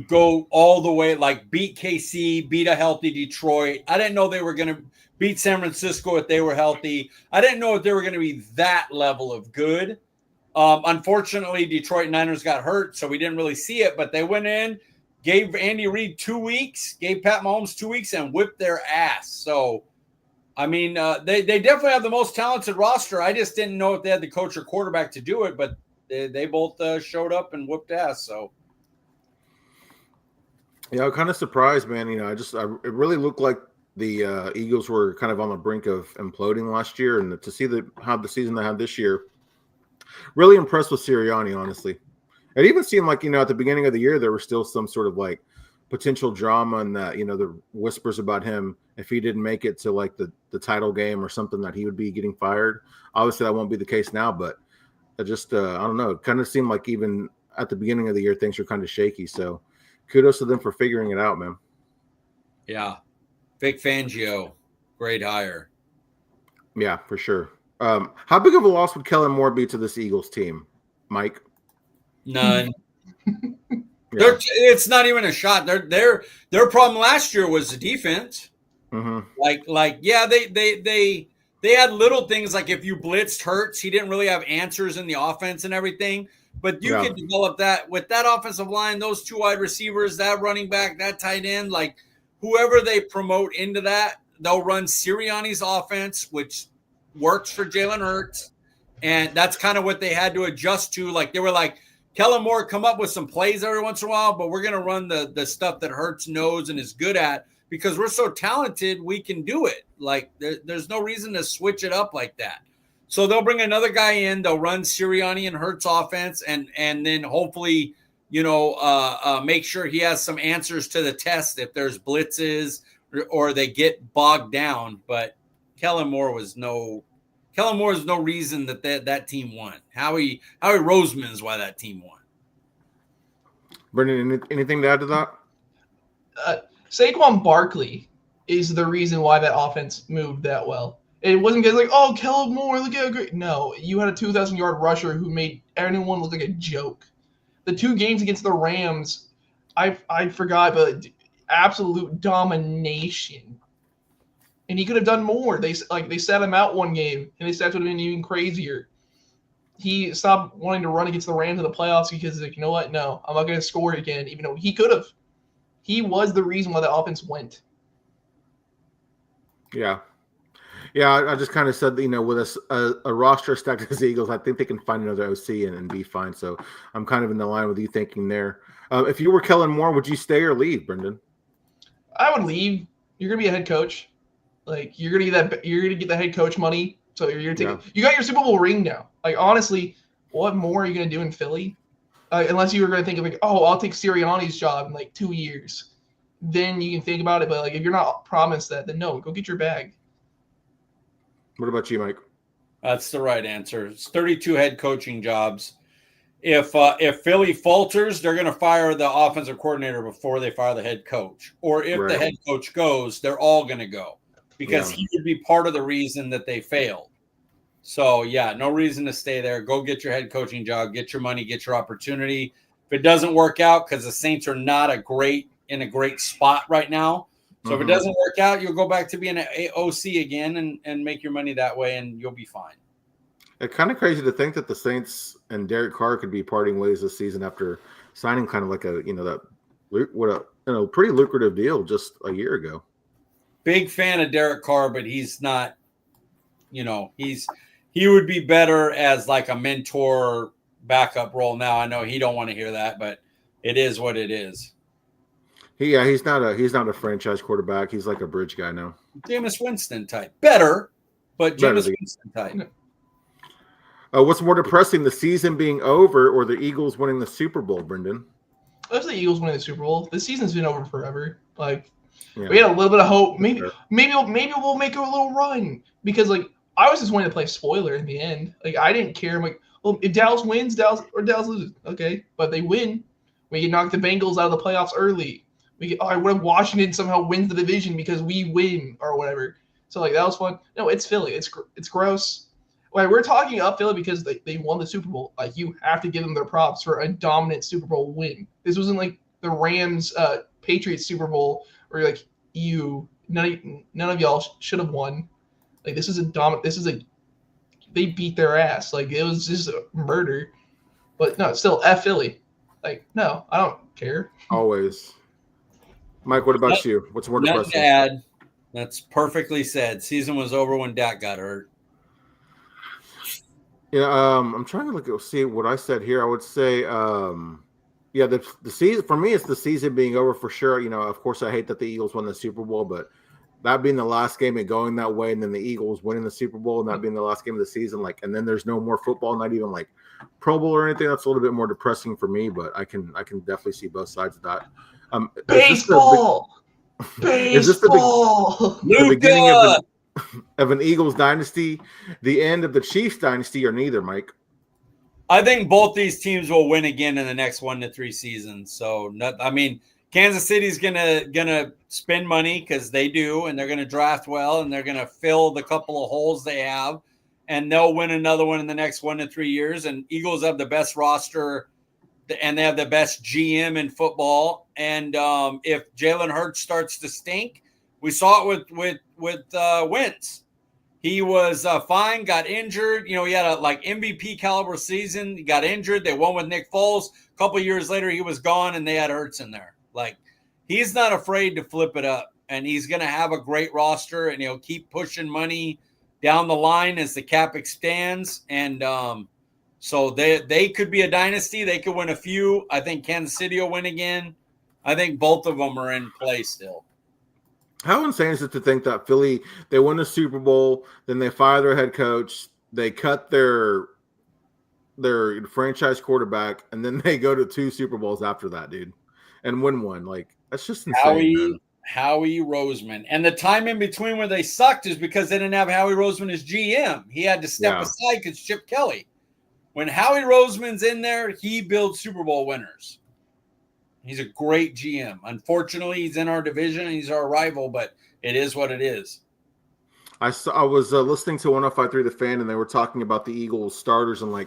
go all the way, like beat KC, beat a healthy Detroit. I didn't know they were going to beat San Francisco if they were healthy. I didn't know if they were going to be that level of good. Unfortunately, Detroit Niners got hurt, so we didn't really see it. But they went in, gave Andy Reid 2 weeks, gave Pat Mahomes 2 weeks, and whipped their ass. So, I mean, they definitely have the most talented roster. I just didn't know if they had the coach or quarterback to do it, but they both showed up and whooped ass. So, yeah, I'm kind of surprised, man. It really looked like the Eagles were kind of on the brink of imploding last year, and to see how the season they had this year. Really impressed with Sirianni, honestly. It even seemed like, at the beginning of the year, there was still some sort of like potential drama and that, the whispers about him, if he didn't make it to like the title game or something, that he would be getting fired. Obviously, that won't be the case now, but it just, I don't know. It kind of seemed like even at the beginning of the year, things were kind of shaky. So kudos to them for figuring it out, man. Yeah. Vic Fangio, great hire. Yeah, for sure. How big of a loss would Kellen Moore be to this Eagles team, Mike? None. Yeah. It's not even a shot. Their problem last year was the defense. Mm-hmm. They had little things like if you blitzed Hurts, he didn't really have answers in the offense and everything. But you can develop that with that offensive line, those two wide receivers, that running back, that tight end, like whoever they promote into that, they'll run Sirianni's offense, which works for Jalen Hurts. And that's kind of what they had to adjust to. Like they were like, Kellen Moore come up with some plays every once in a while, but we're going to run the stuff that Hurts knows and is good at because we're so talented, we can do it. Like there's no reason to switch it up like that. So they'll bring another guy in, they'll run Sirianni and Hurts offense and then hopefully, make sure he has some answers to the test if there's blitzes or they get bogged down. But Kellen Moore is no reason that team won. Howie Roseman is why that team won. Brenden, anything to add to that? Saquon Barkley is the reason why that offense moved that well. It wasn't because like, oh, Kellen Moore, look at how great. No, you had a 2,000-yard rusher who made everyone look like a joke. The 2 games against the Rams, I forgot, but absolute domination. And he could have done more. They sat him out one game, and his stats would have been even crazier. He stopped wanting to run against the Rams in the playoffs because he's like, you know what? No, I'm not going to score it again, even though he could have. He was the reason why the offense went. Yeah. Yeah, I just kind of said, with a roster stacked as the Eagles, I think they can find another OC and be fine. So I'm kind of in the line with you thinking there. If you were Kellen Moore, would you stay or leave, Brenden? I would leave. You're going to be a head coach. Like you're gonna get the head coach money, so you're gonna take. You got your Super Bowl ring now. Like honestly, what more are you gonna do in Philly? Unless you were gonna think of like, oh, I'll take Sirianni's job in like 2 years, then you can think about it. But like if you're not promised that, then no, go get your bag. What about you, Mike? That's the right answer. It's 32 head coaching jobs. If Philly falters, they're going to fire the offensive coordinator before they fire the head coach. Or if the head coach goes, they're all going to go. Because he would be part of the reason that they failed. So, no reason to stay there. Go get your head coaching job, get your money, get your opportunity. If it doesn't work out, because the Saints are not in a great spot right now. So if it doesn't work out, you'll go back to being an OC again and make your money that way, and you'll be fine. It's kind of crazy to think that the Saints and Derek Carr could be parting ways this season after signing kind of like a pretty lucrative deal just a year ago. Big fan of Derek Carr, but he's not, he would be better as like a mentor backup role now. I know he don't want to hear that, but it is what it is. He's not a franchise quarterback. He's like a bridge guy now. Jameis Winston type. Better, but Jameis Winston type. What's more depressing, the season being over or the Eagles winning the Super Bowl, Brenden? That's the Eagles winning the Super Bowl. The season's been over forever. Like, we had a little bit of hope. Maybe we'll make a little run because, like, I was just wanting to play spoiler in the end. Like, I didn't care. I'm like, well, if Dallas wins, Dallas loses. Okay, but they win. We can knock the Bengals out of the playoffs early. What if Washington somehow wins the division because we win or whatever? So, like, that was fun. No, it's Philly. It's gross. Like, we're talking up Philly because they won the Super Bowl. Like, you have to give them their props for a dominant Super Bowl win. This wasn't like the Rams Patriots Super Bowl where you're like, none of y'all should have won. Like, this is they beat their ass. Like, it was just a murder. But no, it's still F Philly. Like, no, I don't care. Always. Mike, what about you? What's more depressing? Dad. That's perfectly said. Season was over when Dak got hurt. Yeah, I'm trying to see what I said here. I would say, the season for me, it's the season being over for sure. Of course, I hate that the Eagles won the Super Bowl, but that being the last game and going that way, and then the Eagles winning the Super Bowl and that being the last game of the season, and then there's no more football, not even like Pro Bowl or anything. That's a little bit more depressing for me, but I can definitely see both sides of that. Baseball. Is this the beginning of an Eagles dynasty, the end of the Chiefs dynasty, or neither, Mike? I think both these teams will win again in the next 1 to 3 seasons. So, Kansas City's gonna spend money because they do, and they're gonna draft well, and they're gonna fill the couple of holes they have, and they'll win another one in the next 1 to 3 years. And Eagles have the best roster, and they have the best GM in football. And if Jalen Hurts starts to stink, we saw it with Wentz. He was fine, got injured. He had a MVP caliber season. He got injured. They won with Nick Foles. A couple of years later, he was gone, and they had Hurts in there. He's not afraid to flip it up, and he's going to have a great roster, and he'll keep pushing money down the line as the cap expands. And so they could be a dynasty. They could win a few. I think Kansas City will win again. I think both of them are in play still. How insane is it to think that Philly, they win the Super Bowl, then they fire their head coach, they cut their franchise quarterback, and then they go to 2 Super Bowls after that, dude, and win one. That's just insane. Howie Roseman. And the time in between where they sucked is because they didn't have Howie Roseman as GM. He had to step aside because Chip Kelly. When Howie Roseman's in there, he builds Super Bowl winners. He's a great GM. Unfortunately, he's in our division and he's our rival, but it is what it is. I was listening to 105.3 The Fan, and they were talking about the Eagles starters, and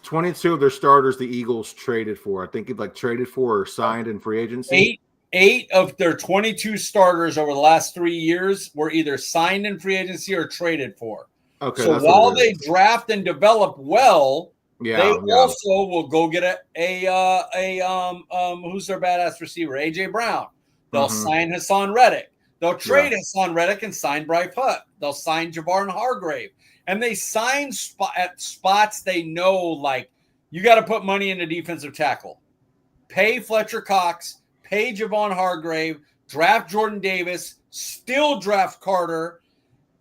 22 of their starters the Eagles traded for. I think he traded for or signed in free agency. Eight of their 22 starters over the last 3 years were either signed in free agency or traded for. Okay. So while they draft and develop well, they also will go get who's their badass receiver? AJ Brown. They'll sign Hassan Reddick. They'll trade Hassan Reddick and sign Bryce Hutt. They'll sign Javon Hargrave. And they sign at spots they know, you got to put money into defensive tackle. Pay Fletcher Cox, pay Javon Hargrave, draft Jordan Davis, still draft Carter,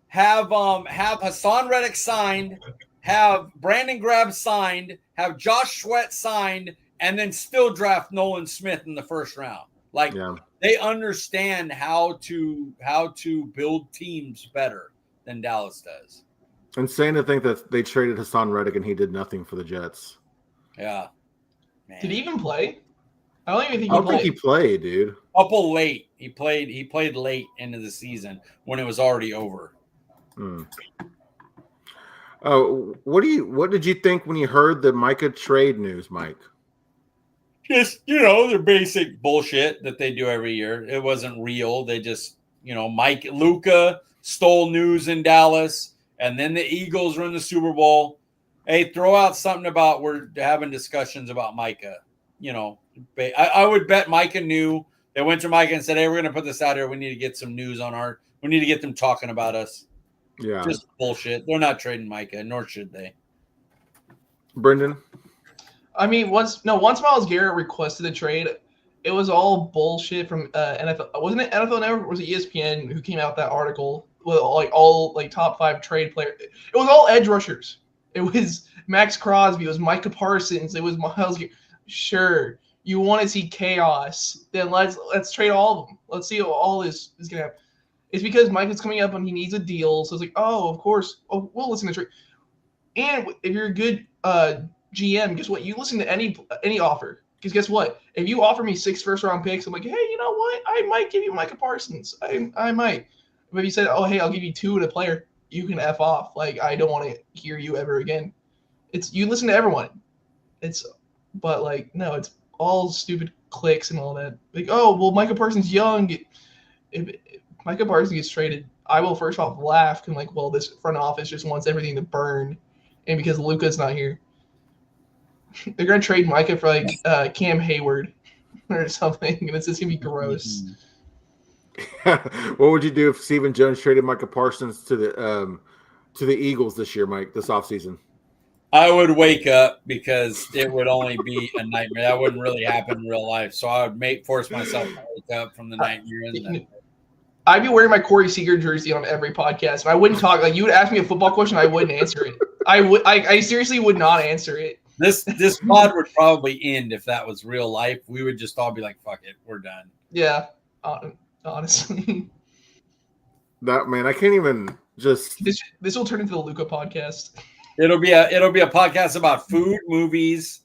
have Hassan Reddick signed, have Brandon Grab signed, have Josh Sweat signed, and then still draft Nolan Smith in the first round. They understand how to build teams better than Dallas does. Insane to think that they traded Hassan Reddick and he did nothing for the Jets. Yeah. Man. Did he even play? I don't even think he played. I don't think he played, dude. Couple late. He played late into the season when it was already over. What did you think when you heard the Micah trade news, Mike? Just, their basic bullshit that they do every year. It wasn't real. They just, Luka stole news in Dallas, and then the Eagles were in the Super Bowl. Hey, throw out something about we're having discussions about Micah. I would bet Micah knew. They went to Micah and said, hey, we're going to put this out here. We need to get some news we need to get them talking about us. Yeah. Just bullshit. They're not trading Micah, nor should they. Brendan? I mean, once Myles Garrett requested a trade, it was all bullshit from NFL. Wasn't it NFL Network? Or was it ESPN who came out with that article with all top 5 trade players? It was all edge rushers. It was Max Crosby. It was Micah Parsons. It was Myles Garrett. Sure, you want to see chaos? Then let's trade all of them. Let's see what all this is gonna happen. It's because Micah's coming up and he needs a deal, so it's of course, we'll listen to trade. And if you're a good GM, guess what? You listen to any offer. Because guess what? If you offer me 6 first-round picks, I'm like, hey, you know what? I might give you Micah Parsons. I might. But if you said, oh, hey, I'll give you 2 and a player, you can F off. I don't want to hear you ever again. You listen to everyone. But no, it's all stupid clicks and all that. Micah Parsons young. If Micah Parsons gets traded, I will first off laugh and this front office just wants everything to burn, and because Luka's not here, they're gonna trade Micah for Cam Hayward or something, and it's just gonna be gross. What would you do if Stephen Jones traded Micah Parsons to the Eagles this year, Mike, this offseason? I would wake up because it would only be a nightmare. That wouldn't really happen in real life. So I would force myself to wake up from the nightmare. I'd be wearing my Corey Seager jersey on every podcast, and I wouldn't talk. You would ask me a football question, I wouldn't answer it. I seriously would not answer it. This pod would probably end if that was real life. We would just all be like, "Fuck it, we're done." Yeah, honestly. That man, I can't even just. This will turn into the Luka podcast. It'll be a podcast about food, movies,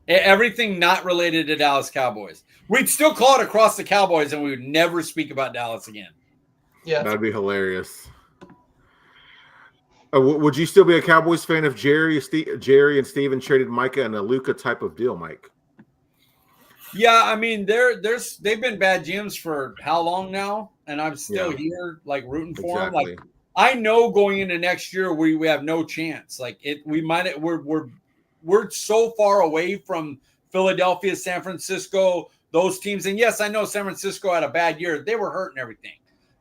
everything not related to Dallas Cowboys. We'd still call it Across the Cowboys, and we would never speak about Dallas again. Yeah, that'd be hilarious. Would you still be a Cowboys fan if Jerry and Steven traded Micah in a Luka type of deal, Mike? Yeah, I mean, they've been bad GMs for how long now, and I'm still here, like rooting for them. Like, I know going into next year we have no chance. Like we're so far away from Philadelphia, San Francisco, those teams. And yes, I know San Francisco had a bad year. They were hurting everything.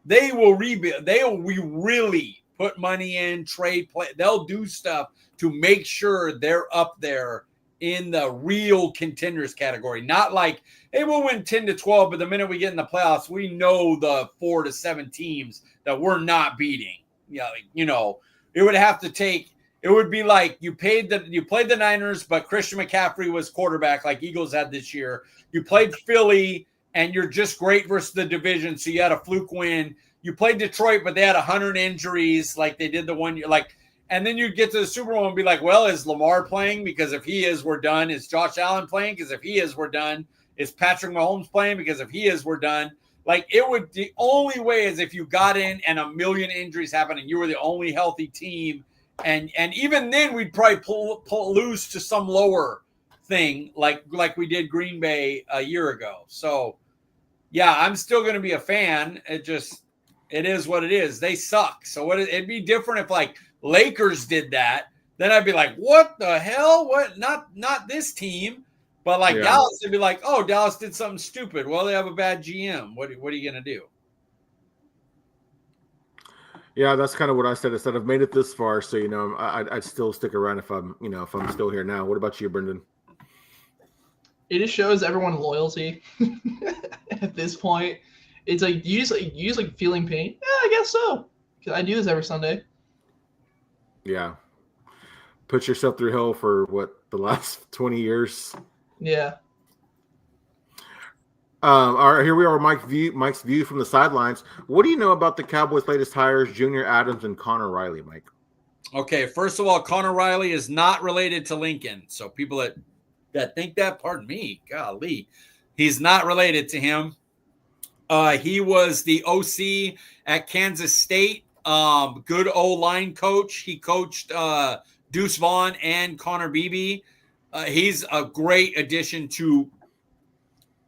They will rebuild. We really put money in, trade play. They'll do stuff to make sure they're up there in the real contenders category. Not like, hey, we'll win 10-12, but the minute we get in the playoffs, we know the 4 to 7 teams that we're not beating. Yeah, it would have to take. It would be like you played the Niners, but Christian McCaffrey was quarterback, like Eagles had this year. You played Philly, and you're just great versus the division, so you had a fluke win. You played Detroit, but they had 100 injuries, like they did the one year. Like, and then you'd get to the Super Bowl and be like, well, is Lamar playing? Because if he is, we're done. Is Josh Allen playing? Because if he is, we're done. Is Patrick Mahomes playing? Because if he is, we're done. Like, the only way is if you got in and a million injuries happened and you were the only healthy team. And even then we'd probably lose to some lower thing like we did Green Bay a year ago. So, yeah, I'm still going to be a fan. It is what it is. They suck. So it'd be different if like Lakers did that. Then I'd be like, what the hell? What? Not this team. But like Dallas, they'd be like, oh, Dallas did something stupid. Well, they have a bad GM. What are you going to do? Yeah, that's kind of what I said. I said I've made it this far, so I'd still stick around if I'm still here now. What about you, Brenden? It just shows everyone loyalty at this point. It's like you just feeling pain. Yeah, I guess so. I do this every Sunday. Yeah. Put yourself through hell for the last 20 years. Yeah. All right, here we are, Mike's view from the sidelines. What do you know about the Cowboys' latest hires, Junior Adams and Connor Riley, Mike? Okay, first of all, Connor Riley is not related to Lincoln. So people that think that, pardon me, golly, he's not related to him. He was the OC at Kansas State. Good O-line coach. He coached Deuce Vaughn and Connor Beebe. He's a great addition to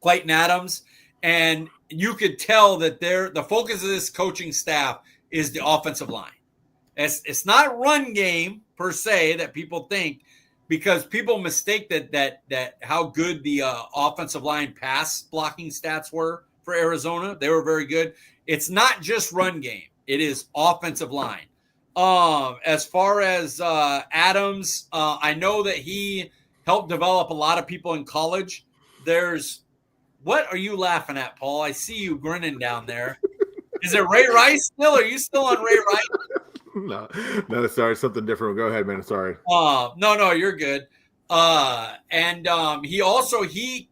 Clayton Adams. And you could tell that the focus of this coaching staff is the offensive line. It's not run game per se that people think, because people mistake that how good the offensive line pass blocking stats were for Arizona. They were very good. It's not just run game. It is offensive line. As far as Adams, I know that he helped develop a lot of people in college. What are you laughing at, Paul? I see you grinning down there. Is it Ray Rice still? Are you still on Ray Rice? No, sorry, something different. Go ahead, man. Sorry. No, you're good. And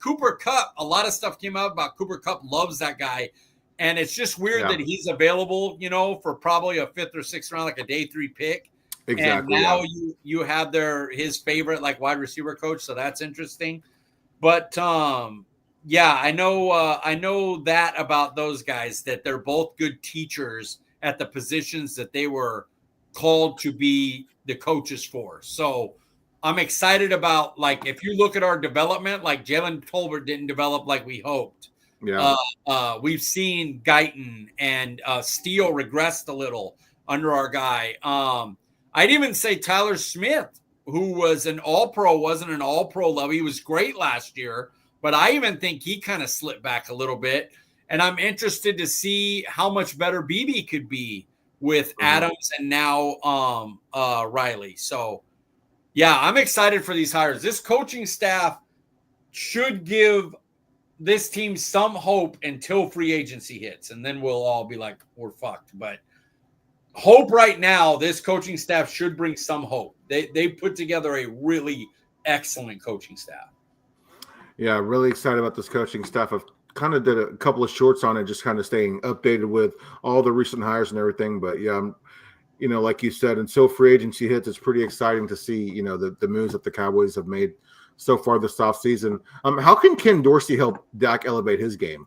Cooper Kupp, a lot of stuff came out about Cooper Kupp, loves that guy. And it's just weird that he's available, for probably a 5th or 6th round, like a day 3 pick. Exactly. And now you have his favorite like wide receiver coach, so that's interesting. But I know that about those guys, that they're both good teachers at the positions that they were called to be the coaches for. So I'm excited about, like, if you look at our development, like Jalen Tolbert didn't develop like we hoped. Yeah. We've seen Guyton and Steele regressed a little under our guy. I'd even say Tyler Smith, who was an all-pro, wasn't an all-pro level. He was great last year, but I even think he kind of slipped back a little bit. And I'm interested to see how much better BB could be with Adams and now Riley. So, yeah, I'm excited for these hires. This coaching staff should give this team some hope until free agency hits, and then we'll all be like, we're fucked. But hope right now, this coaching staff should bring some hope. They put together a really excellent coaching staff. Yeah, really excited about this coaching staff. I've kind of did a couple of shorts on it, just kind of staying updated with all the recent hires and everything. But yeah, like you said, until free agency hits, it's pretty exciting to see, the moves that the Cowboys have made so far this offseason. How can Ken Dorsey help Dak elevate his game?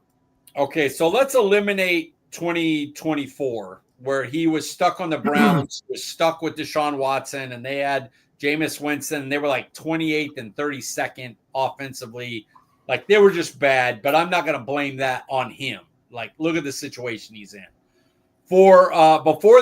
Okay, so let's eliminate 2024, where he was stuck on the Browns, was stuck with Deshaun Watson, and they had Jameis Winston. And they were like 28th and 32nd offensively. Like, they were just bad, but I'm not going to blame that on him. Like, look at the situation he's in. Before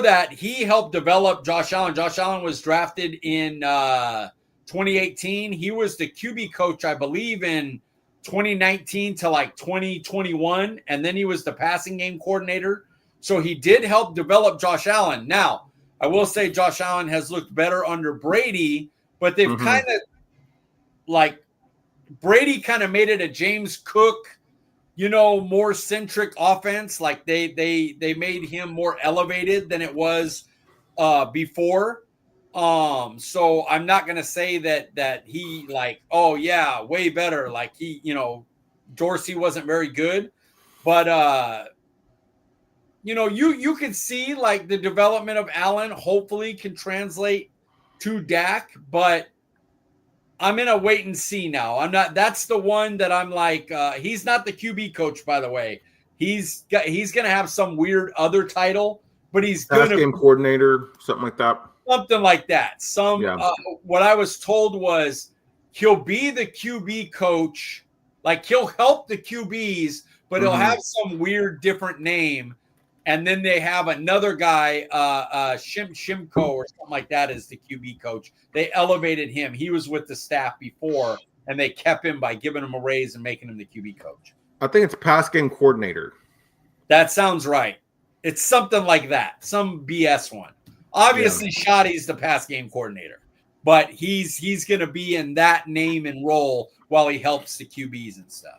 that, he helped develop Josh Allen. Josh Allen was drafted in 2018. He was the QB coach, I believe, in 2019 to like 2021, and then he was the passing game coordinator. So he did help develop Josh Allen. Now, I will say Josh Allen has looked better under Brady, but they've kind of like Brady kind of made it a James Cook, more centric offense. Like they made him more elevated than it was before. So I'm not going to say that he like, oh yeah, way better. Like Dorsey wasn't very good, but you can see like the development of Allen hopefully can translate to Dak, but I'm in a wait and see now. That's the one that I'm like, he's not the QB coach, by the way. He's going to have some weird other title, but he's going to game coordinator, something like that. Something like that. What I was told was he'll be the QB coach. Like he'll help the QBs, but he'll have some weird different name. And then they have another guy, Shimko or something like that, as the QB coach. They elevated him. He was with the staff before, and they kept him by giving him a raise and making him the QB coach. I think it's pass game coordinator. That sounds right. It's something like that. Some BS one. Obviously, Shoddy's the pass game coordinator, but he's going to be in that name and role while he helps the QBs and stuff.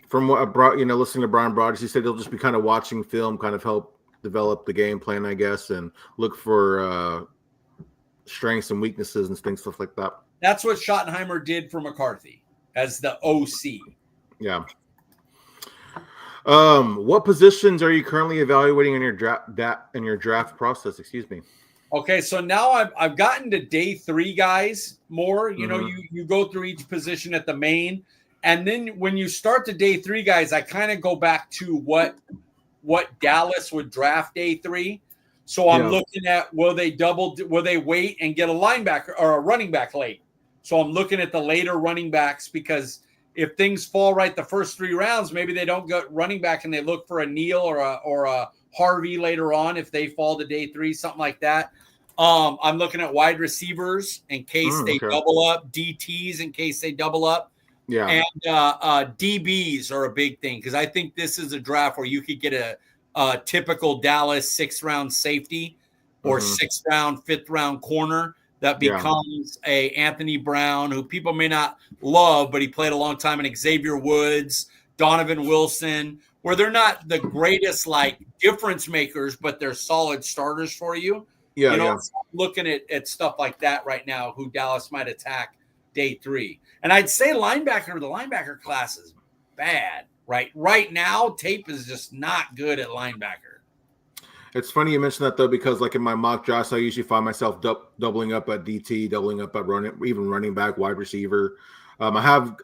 From what I brought, listening to Brian Broaddus, he said he'll just be kind of watching film, kind of help develop the game plan, I guess, and look for strengths and weaknesses and things, stuff like that. That's what Schottenheimer did for McCarthy as the OC. Yeah. What positions are you currently evaluating in your draft process? Excuse me. Okay, so now I've gotten to day 3 guys more. You go through each position at the main, and then when you start the day 3 guys, I kind of go back to what Dallas would draft day 3. So I'm looking at will they wait and get a linebacker or a running back late? So I'm looking at the later running backs because if things fall right the first 3 rounds, maybe they don't go running back and they look for a Neal or a Harvey later on if they fall to day 3, something like that. I'm looking at wide receivers in case they double up, DTs in case they double up. Yeah. And DBs are a big thing because I think this is a draft where you could get a typical Dallas 6th round safety or 6th round, 5th round corner that becomes a Anthony Brown, who people may not love, but he played a long time in Xavier Woods, Donovan Wilson, where they're not the greatest like difference makers, but they're solid starters for you. I'm looking at stuff like that right now, who Dallas might attack day 3. And I'd say the linebacker class is bad. Right now, tape is just not good at linebacker. It's funny you mentioned that, though, because like in my mock drafts, I usually find myself doubling up at DT, doubling up at running back, wide receiver. I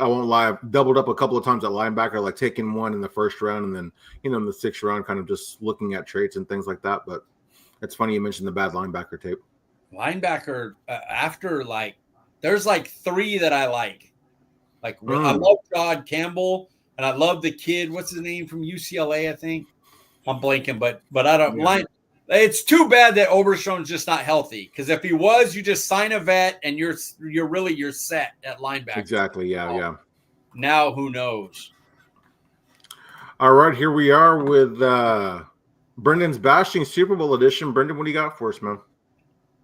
won't lie, I've doubled up a couple of times at linebacker, like taking one in the first round and then, in the 6th round, kind of just looking at traits and things like that. But it's funny you mentioned the bad linebacker tape. Linebacker, after like, there's like 3 that I like. I love Todd Campbell, and I love the kid. What's his name from UCLA? I think I'm blanking, but I don't line. It's too bad that Overshown's just not healthy. Because if he was, you just sign a vet, and you're set at linebacker. Exactly. Yeah. Now who knows? All right, here we are with Brendan's Bashing Super Bowl edition. Brendan, what do you got for us, man?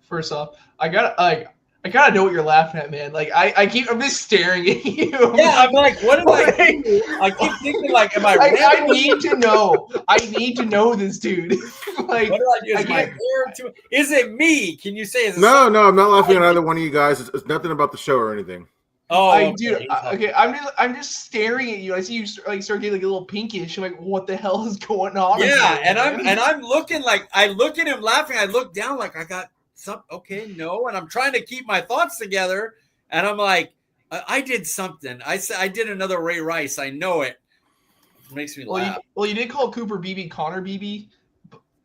First off, I gotta know what you're laughing at, man. Like I'm just staring at you. Yeah, I'm like, what am I doing? I keep thinking, like, am I? I need to know. I need to know this dude. Like, what do I do? Is my hair too? Is it me? Can you say? No, I'm not laughing at either one of you guys. It's nothing about the show or anything. Oh, Dude, I'm just staring at you. I see you like start getting like a little pinkish. I'm like, what the hell is going on? Yeah, here, I'm looking like I look at him laughing. I look down like I got some. Okay, no, and I'm trying to keep my thoughts together. And I'm like, I did something. I did another Ray Rice. I know it. It makes me laugh. You did call Cooper Beebe Connor Beebe,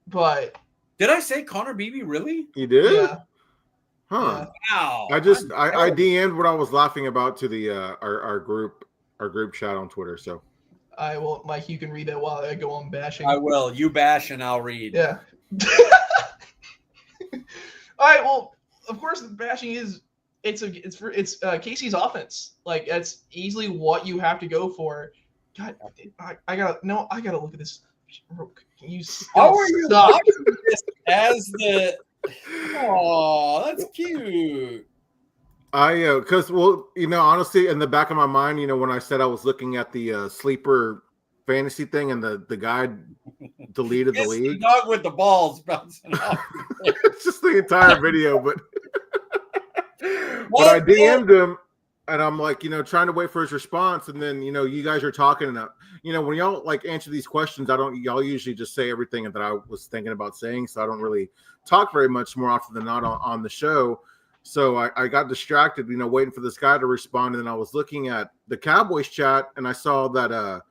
but did I say Connor Beebe? Really? You did? Yeah. Huh. Yeah. Wow. I DM'd what I was laughing about to the our group chat on Twitter. So I will, Mike. You can read that while I go on bashing. I will. You bash and I'll read. Yeah. All right. Well, of course, bashing is it's Casey's offense. Like that's easily what you have to go for. God, I gotta look at this. How are you watching this as the? Oh, that's cute. Because honestly, in the back of my mind, when I said I was looking at the sleeper fantasy thing and the guy deleted the league, the dog with the balls bouncing off. It's just the entire video, but I DM'd him and I'm like, trying to wait for his response, and then you guys are talking, and when y'all like answer these questions, y'all usually just say everything that I was thinking about saying, so I don't really talk very much more often than not on the show. So I got distracted, waiting for this guy to respond, and then I was looking at the Cowboys chat, and I saw that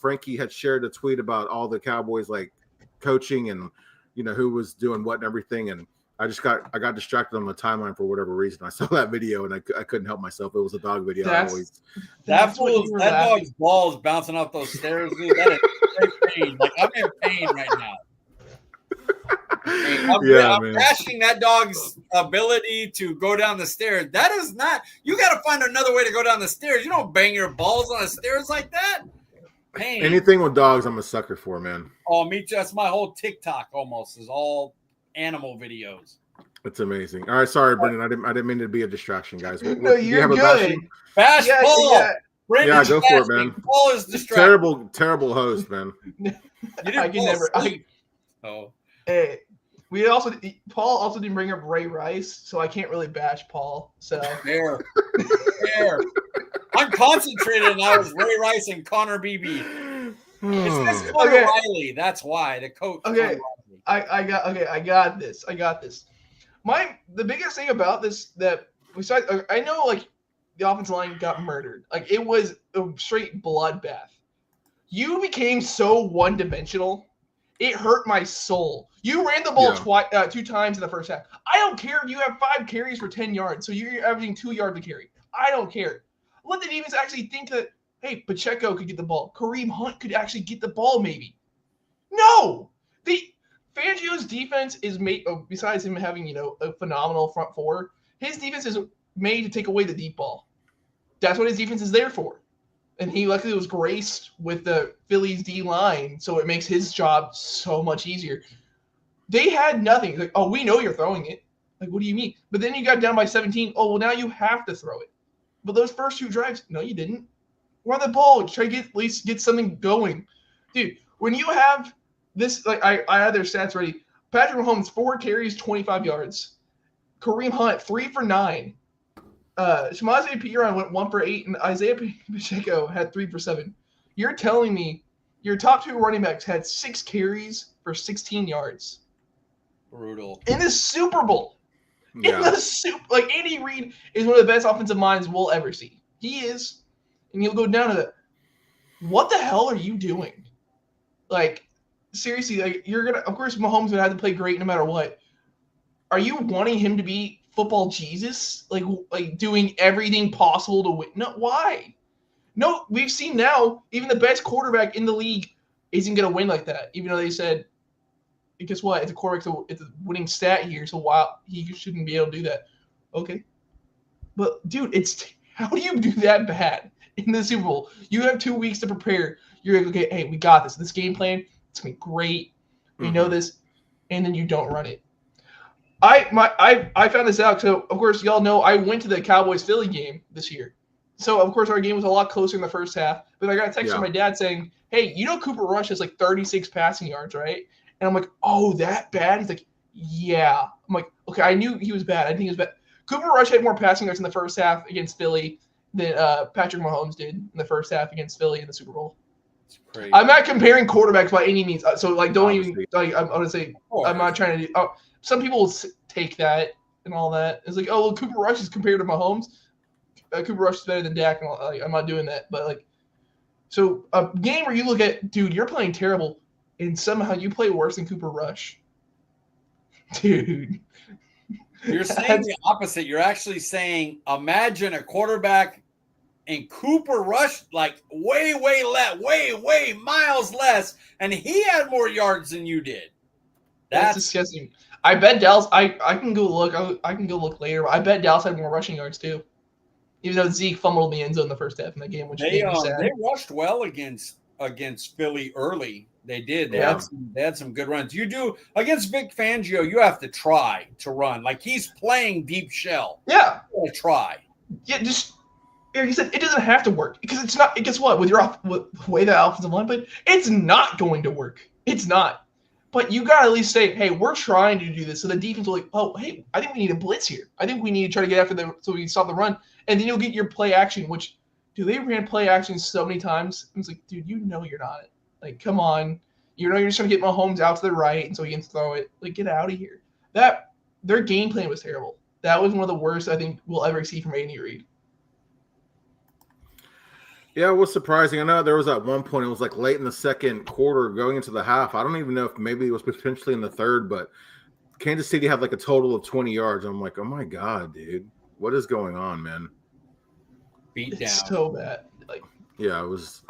Frankie had shared a tweet about all the Cowboys like coaching and who was doing what and everything, and I got distracted on the timeline for whatever reason. I saw that video and I couldn't help myself. It was a dog video. That dog's balls bouncing off those stairs, dude. That is great pain. Like I'm in pain right now. I'm bashing that dog's ability to go down the stairs. That is not. You got to find another way to go down the stairs. You don't bang your balls on the stairs like that. Pain. Anything with dogs, I'm a sucker for, man. Oh, me too. That's my whole TikTok almost is all animal videos. It's amazing. All right, sorry, Brendan. I didn't mean to be a distraction, guys. No, you're good. Bash Paul. Yeah, yeah, go for it, man. Paul is distracted. Terrible host, man. Hey, Paul also didn't bring up Ray Rice, so I can't really bash Paul. So fair. I'm concentrated, and I was Ray Rice and Connor Beebe. It's this Connor Riley. That's why the coach. Okay. I got this. The biggest thing about this that besides, I know like the offensive line got murdered. Like it was a straight bloodbath. You became so one-dimensional. It hurt my soul. You ran the ball 2 times in the first half. I don't care if you have 5 carries for 10 yards, so you're averaging 2 yards a carry. I don't care. Let the defense actually think that, hey, Pacheco could get the ball. Kareem Hunt could actually get the ball maybe. No! Fangio's defense is made, besides him having, a phenomenal front four, his defense is made to take away the deep ball. That's what his defense is there for. And he luckily was graced with the Phillies D-line, so it makes his job so much easier. They had nothing. Like, oh, we know you're throwing it. Like, what do you mean? But then you got down by 17. Oh, well, now you have to throw it. But those first 2 drives, no, you didn't. Run the ball. Try to at least get something going. Dude, when you have this, like, I had their stats ready. Patrick Mahomes, 4 carries, 25 yards. Kareem Hunt, 3 for 9. Shamaze Piran went 1 for 8, and Isaiah Pacheco had 3 for 7. You're telling me your top 2 running backs had 6 carries for 16 yards. Brutal. In the Super Bowl. Yeah. Like Andy Reid is one of the best offensive minds we'll ever see. He is. And he'll go down to the, what the hell are you doing? Like, seriously, like of course Mahomes would have to play great no matter what. Are you wanting him to be football Jesus? Like doing everything possible to win? No, why? No, we've seen now, even the best quarterback in the league isn't going to win like that, even though they said, guess what? It's a quarterback, it's a winning stat here, so wow, he shouldn't be able to do that. Okay. But, dude, how do you do that bad in the Super Bowl? You have 2 weeks to prepare. You're like, okay, hey, we got this. This game plan, it's going to be great. We know this. And then you don't run it. I found this out. So, of course, y'all know I went to the Cowboys-Philly game this year. So, of course, our game was a lot closer in the first half. But I got a text from my dad saying, hey, Cooper Rush has like 36 passing yards, right? And I'm like, oh, that bad? He's like, yeah. I'm like, okay, I knew he was bad. I think he was bad. Cooper Rush had more passing yards in the first half against Philly than Patrick Mahomes did in the first half against Philly in the Super Bowl. Crazy. I'm not comparing quarterbacks by any means. So like, don't even like. I'm gonna say I'm not trying to do. Some people will take that and all that. It's like, oh, well, Cooper Rush is compared to Mahomes. Cooper Rush is better than Dak, and all, like, I'm not doing that. But like, so a game where you look at, dude, you're playing terrible, and somehow you play worse than Cooper Rush, dude. You're saying the opposite. You're actually saying, imagine a quarterback and Cooper Rush like way miles less, and he had more yards than you did. That's disgusting. I bet Dallas. I can go look. I can go look later. But I bet Dallas had more rushing yards too, even though Zeke fumbled the end zone in the first half in that game, which made me sad. They rushed well against Philly early. They did. They had some good runs. You do against Vic Fangio. You have to try to run like he's playing deep shell. Yeah, you gotta try. Yeah, just. Like you said, it doesn't have to work because it's not. Guess what? With the way the offensive line played, it's not going to work. It's not. But you got to at least say, hey, we're trying to do this. So the defense will like, oh, hey, I think we need a blitz here. I think we need to try to get after them so we can stop the run. And then you'll get your play action, which, dude, they ran play action so many times. It's like, dude, you know you're not. Like, come on. You know you're just trying to get Mahomes out to the right and so he can throw it. Like, get out of here. Their game plan was terrible. That was one of the worst I think we'll ever see from Andy Reid. Yeah, it was surprising. I know there was at one point, it was like late in the second quarter going into the half. I don't even know if maybe it was potentially in the third, but Kansas City had like a total of 20 yards. I'm like, oh my God, dude. What is going on, man? Beat down. It's so bad. Like, yeah, it was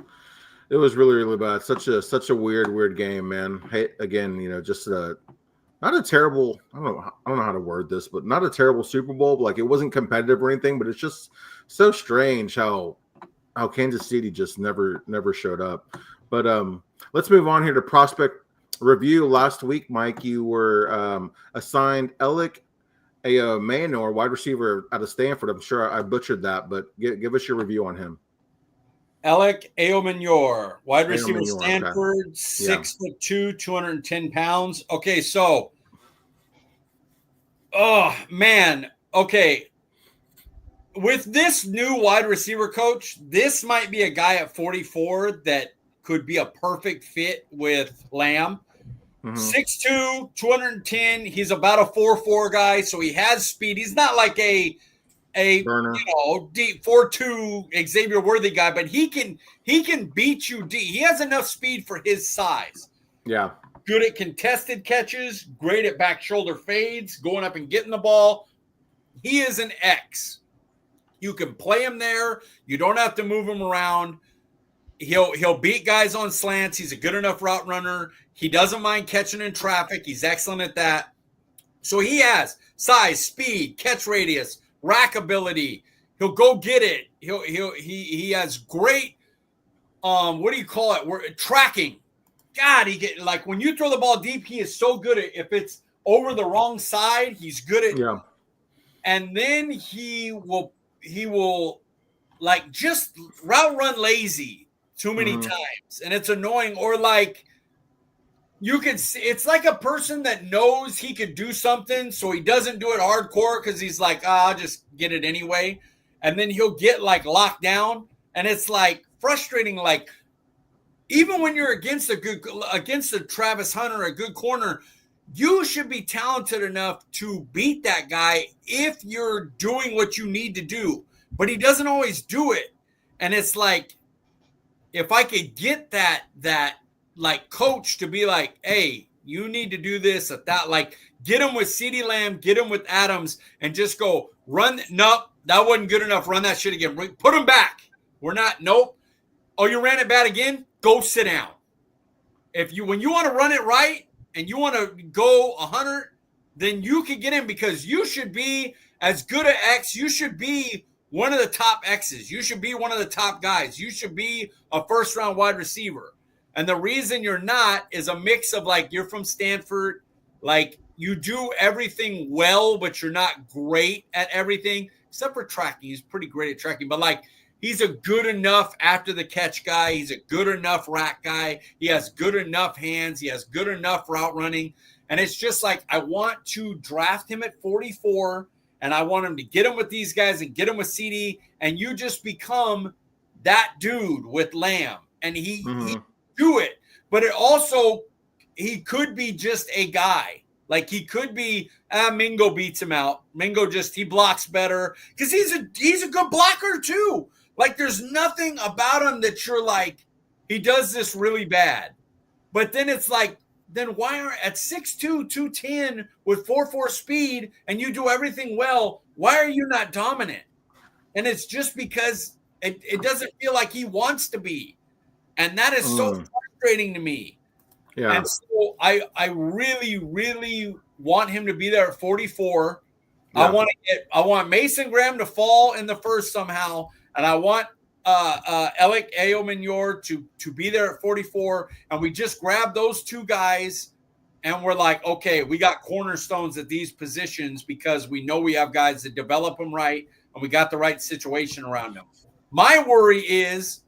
really, really bad. Such a weird game, man. Hey, again, just not a terrible, I don't know how to word this, but not a terrible Super Bowl. Like it wasn't competitive or anything, but it's just so strange how Kansas City just never showed up. But let's move on here to prospect review. Last week, Mike, you were assigned Elic Ayomanor, wide receiver out of Stanford. I'm sure I butchered that, but give us your review on him. Elic Ayomanor, wide receiver, Stanford, okay. 6'2", 210 pounds. Okay, so, oh man, okay. With this new wide receiver coach, this might be a guy at 44 that could be a perfect fit with Lamb. 6'2", 210. He's about a 4'4" guy, so he has speed. He's not like a burner, deep 4'2" Xavier Worthy guy, but he can beat you deep. He has enough speed for his size. Yeah. Good at contested catches, great at back shoulder fades, going up and getting the ball. He is an X. You can play him there. You don't have to move him around. He'll beat guys on slants. He's a good enough route runner. He doesn't mind catching in traffic. He's excellent at that. So he has size, speed, catch radius, rack ability. He'll go get it. He has great what do you call it? Tracking. God, like when you throw the ball deep, he is so good at if it's over the wrong side, he's good at. Yeah. And then he will like just route run lazy too many times, and it's annoying. Or like you can see, it's like a person that knows he could do something, so he doesn't do it hardcore because he's like, I'll just get it anyway, and then he'll get like locked down, and it's like frustrating. Like even when you're against a Travis Hunter, a good corner, you should be talented enough to beat that guy if you're doing what you need to do. But he doesn't always do it. And it's like, if I could get that like coach to be like, hey, you need to do this at that, like get him with CeeDee Lamb, get him with Adams, and just go run. Nope, that wasn't good enough. Run that shit again. Put him back. Nope. Oh, you ran it bad again? Go sit down. When you want to run it right, and you want to go 100, then you can get in because you should be as good at X. You should be one of the top X's. You should be one of the top guys. You should be a first-round wide receiver. And the reason you're not is a mix of like you're from Stanford, like you do everything well, but you're not great at everything except for tracking. He's pretty great at tracking, but like he's a good enough after the catch guy. He's a good enough rack guy. He has good enough hands. He has good enough route running. And it's just like, I want to draft him at 44 and I want him to get him with these guys and get him with CD, and you just become that dude with Lamb, and he do it. But it also, he could be just a guy. Like he could be, Mingo beats him out. Mingo he blocks better because he's a good blocker too. Like there's nothing about him that you're like, he does this really bad. But then it's like, then why are at 6'2", 210 with 4.4 speed and you do everything well, why are you not dominant? And it's just because it doesn't feel like he wants to be. And that is so frustrating to me. Yeah. And so I really, really want him to be there at 44. Yeah. I want Mason Graham to fall in the first somehow, and I want Elic Ayomanor to be there at 44, and we just grab those two guys, and we're like, okay, we got cornerstones at these positions because we know we have guys that develop them right, and we got the right situation around them. My worry is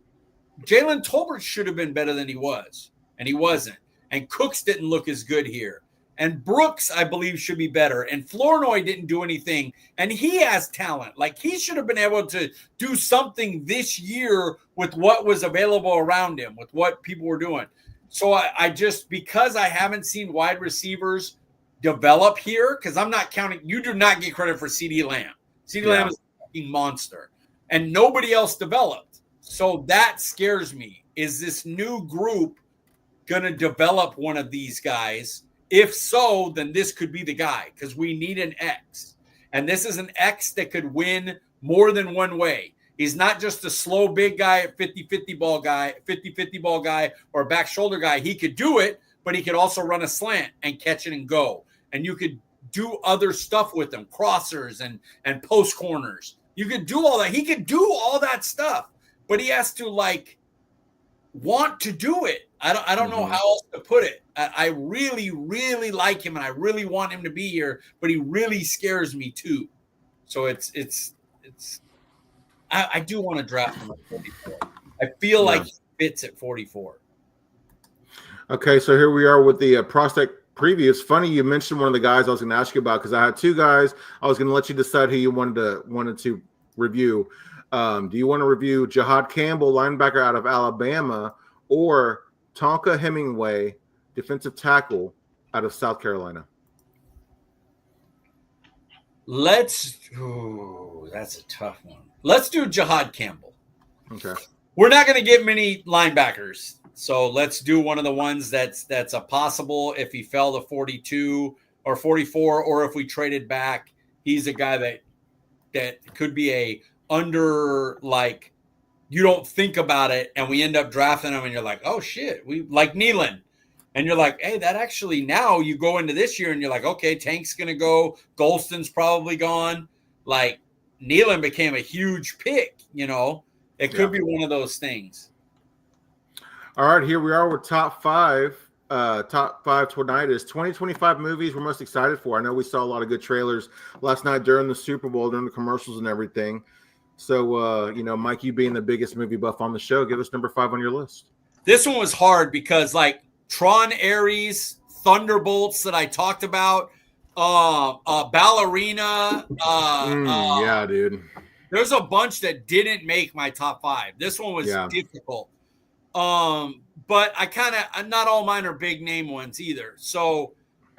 Jalen Tolbert should have been better than he was, and he wasn't. And Cooks didn't look as good here. And Brooks, I believe, should be better. And Flournoy didn't do anything. And he has talent. Like, he should have been able to do something this year with what was available around him, with what people were doing. So I just, because I haven't seen wide receivers develop here, because I'm not counting, you do not get credit for CeeDee Lamb. CeeDee Lamb is a fucking monster. And nobody else developed. So that scares me. Is this new group going to develop one of these guys? If so, then this could be the guy because we need an X. And this is an X that could win more than one way. He's not just a slow big guy, 50-50 ball guy, or a back shoulder guy. He could do it, but he could also run a slant and catch it and go. And you could do other stuff with him, crossers and post corners. You could do all that. He could do all that stuff, but he has to want to do it. I don't know how else to put it. I really, really like him, and I really want him to be here, but he really scares me too. So I do want to draft him at 44. I feel like he fits at 44. Okay, so here we are with the prospect preview. It's funny you mentioned one of the guys I was going to ask you about because I had two guys. I was going to let you decide who you wanted to review. Do you want to review Jahad Campbell, linebacker out of Alabama, or Tonka Hemingway, defensive tackle out of South Carolina? That's a tough one. Let's do Jahad Campbell. Okay. We're not going to get many linebackers, so let's do one of the ones that's a possible if he fell to 42 or 44, or if we traded back. He's a guy that could be a under, like, you don't think about it, and we end up drafting him, and you're like, oh, shit. We like Nealon. And you're like, hey, that actually, now you go into this year, and you're like, okay, Tank's going to go. Golston's probably gone. Like, Nealon became a huge pick, It could be one of those things. All right, here we are with top five tonight is 2025 movies we're most excited for. I know we saw a lot of good trailers last night during the Super Bowl, during the commercials and everything. So, Mike, you being the biggest movie buff on the show, give us number 5 on your list. This one was hard because, like, Tron Ares, Thunderbolts that I talked about, Ballerina. Yeah, dude. There's a bunch that didn't make my top 5. This one was difficult. But not all mine are big name ones either. So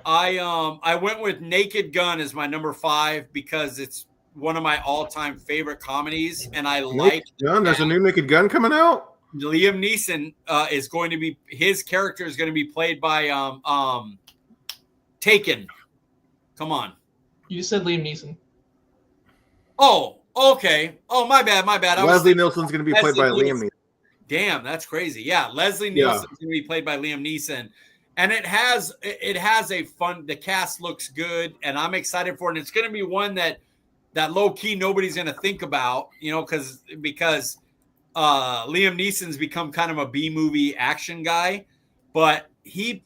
I went with Naked Gun as my number 5 because it's one of my all-time favorite comedies, and I like Gun. There's a new Naked Gun coming out. Liam Neeson is going to be, his character is going to be played by Taken. Come on. You just said Liam Neeson. Oh, okay. Oh, my bad. Leslie Nielsen's going to be played by Liam Neeson. Damn, that's crazy. Yeah, Leslie Nielsen's going to be played by Liam Neeson. And it has a fun, the cast looks good, and I'm excited for it. And it's going to be one that low-key nobody's going to think about, because Liam Neeson's become kind of a B-movie action guy, but he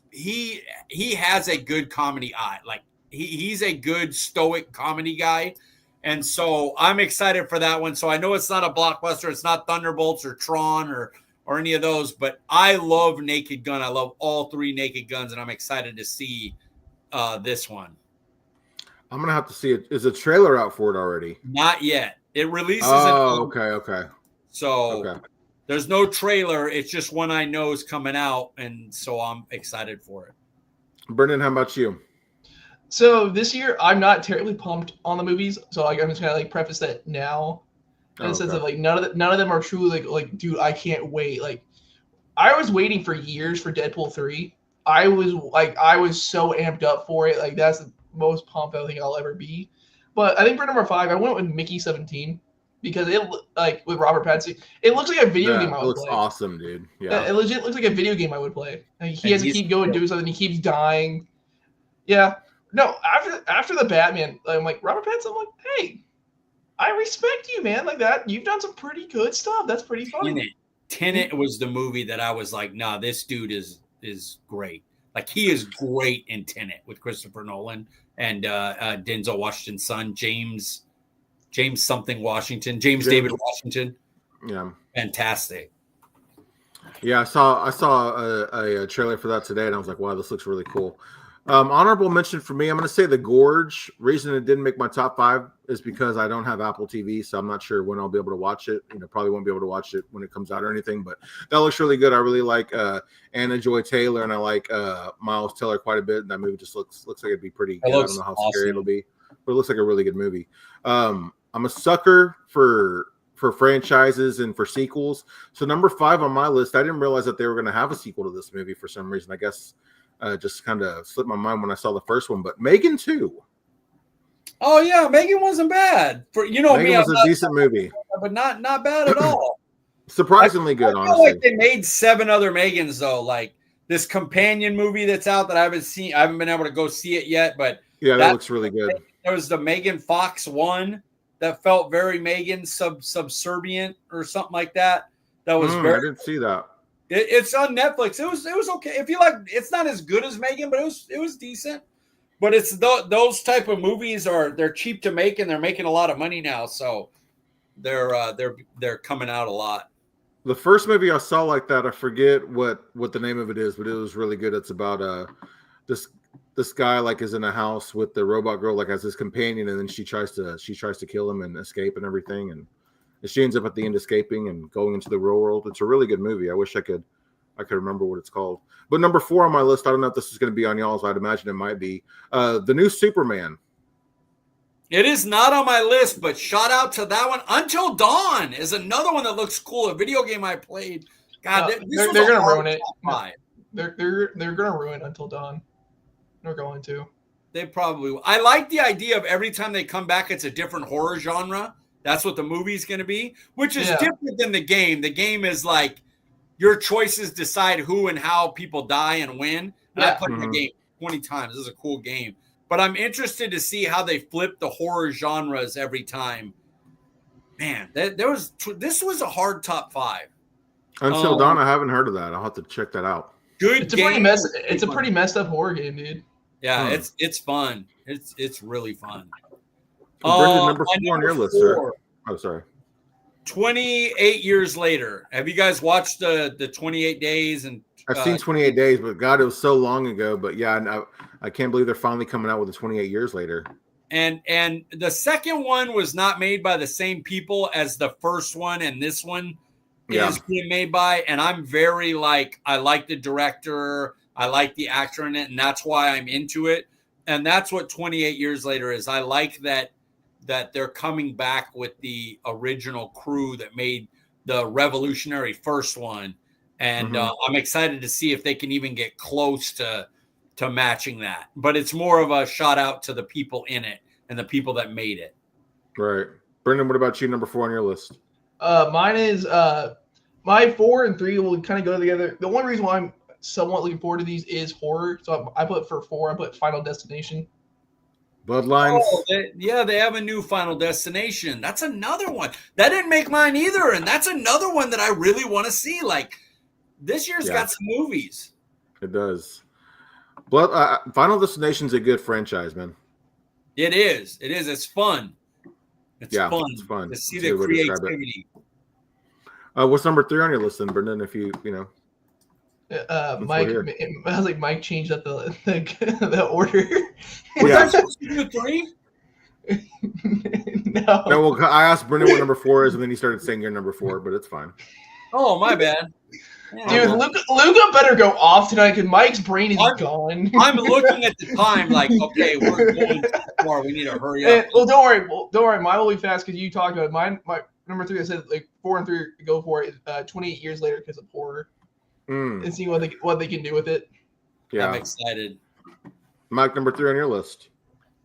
has a good comedy eye. Like, he's a good stoic comedy guy. And so I'm excited for that one. So I know it's not a blockbuster. It's not Thunderbolts or Tron or any of those, but I love Naked Gun. I love all 3 Naked Guns, and I'm excited to see this one. I'm gonna have to see it. Is a trailer out for it already? Not yet. It releases. Okay. So there's no trailer. It's just one I know is coming out, and so I'm excited for it. Brenden, how about you? So this year, I'm not terribly pumped on the movies. So like, I'm just gonna like preface that now, in the sense of like none of them are truly like dude, I can't wait. Like I was waiting for years for Deadpool 3. I was so amped up for it. Like that's the most pumped I think I'll ever be. But I think for number 5, I went with Mickey 17 because it like with Robert Pattinson, it looks like a video game I would play. It looks awesome, dude. Yeah, it legit looks like a video game I would play. Like, he has to keep going, do something. He keeps dying. Yeah. No, after the Batman, I'm like Robert Pattinson. I'm like, hey, I respect you, man. Like that, you've done some pretty good stuff. That's pretty funny. Tenet was the movie that I was like, nah, this dude is great. Like he is great in Tenet with Christopher Nolan and Denzel Washington's son, James David Washington. Yeah, fantastic. Yeah, I saw a trailer for that today, and I was like, wow, this looks really cool. Honorable mention for me, I'm going to say The Gorge. Reason it didn't make my top 5 is because I don't have Apple TV, so I'm not sure when I'll be able to watch it. Probably won't be able to watch it when it comes out or anything, but that looks really good. I really like Anna Joy Taylor, and I like Miles Teller quite a bit, and that movie just looks like it'd be pretty good. I don't know how scary it'll be, but it looks like a really good movie. I'm a sucker for franchises and for sequels. So number 5 on my list, I didn't realize that they were going to have a sequel to this movie for some reason. I guess just kind of slipped my mind when I saw the first one, but Megan 2. Oh yeah, Megan wasn't bad. Megan was a decent movie, but not bad at all. Surprisingly good, I feel honestly. like they made 7 other Megans though. Like this companion movie that's out that I haven't seen. I haven't been able to go see it yet, but yeah, that looks really good. There was the Megan Fox one that felt very Megan subservient or something like that. That was I didn't see that. It's on Netflix. It was okay. If you like, it's not as good as Megan, but it was decent. But it's those type of movies they're cheap to make and they're making a lot of money now, so they're coming out a lot. The first movie I saw like that, I forget what the name of it is, but it was really good. It's about this guy like is in a house with the robot girl like as his companion, and then she tries to kill him and escape and everything, and she ends up at the end escaping and going into the real world. It's a really good movie. I wish I could remember what it's called. But number 4 on my list, I don't know if this is going to be on y'all's. I'd imagine it might be the new Superman. It is not on my list, but shout out to that one. Until Dawn is another one that looks cool. A video game I played. God, they're going to ruin it. They're going to ruin Until Dawn. They're going to. They probably will. I like the idea of every time they come back, it's a different horror genre. That's what the movie's going to be, which is different than the game. The game is like your choices decide who and how people die and when. And I played the game 20 times. This is a cool game. But I'm interested to see how they flip the horror genres every time. Man, this was a hard top 5. Until Dawn, I haven't heard of that. I'll have to check that out. Good it's game. It's a pretty messed up horror game, dude. Yeah, it's fun. It's really fun. Brenden, number 4 on your list, sir. Oh, sorry. 28 years later. Have you guys watched the 28 Days? And I've seen 28 Days, but God, it was so long ago. But yeah, I can't believe they're finally coming out with the 28 years later. And the second one was not made by the same people as the first one, and this one is being made by. And I'm very I like the director, I like the actor in it, and that's why I'm into it. And that's what 28 Years Later is. I like that they're coming back with the original crew that made the revolutionary first one. And I'm excited to see if they can even get close to matching that. But it's more of a shout out to the people in it and the people that made it. Right. Brenden, what about you? Number 4 on your list? Mine is my 4 and 3 will kind of go together. The one reason why I'm somewhat looking forward to these is horror. So I put for 4, I put Final Destination. Bloodlines. Oh, they have a new Final Destination. That's another one. That didn't make mine either. And that's another one that I really want to see. Like, this year's got some movies. It does. Final Destination's a good franchise, man. It is. It's fun. It's fun to see the creativity. What's number 3 on your list then, Brenden, if you know? Mike, I was like, Mike changed up the order. Was I supposed to do 3? No. Well, I asked Brenden what number 4 is, and then he started saying your number 4, but it's fine. Oh, my bad. Dude, Luka better go off tonight because Mike's brain is gone. I'm looking at the time like, okay, we're going too far. We need to hurry up. Well, don't worry. Mine will be fast because you talked about it. Mine. My number 3, I said like 4 and 3 go for it. 28 years later because of horror. And see what they can do with it. Yeah, I'm excited. Mike, number 3 on your list.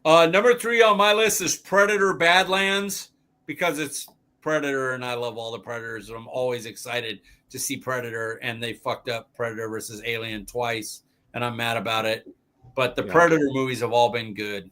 Number 3 on my list is Predator Badlands because it's Predator and I love all the Predators. And I'm always excited to see Predator, and they fucked up Predator versus Alien twice, and I'm mad about it. But the Predator movies have all been good.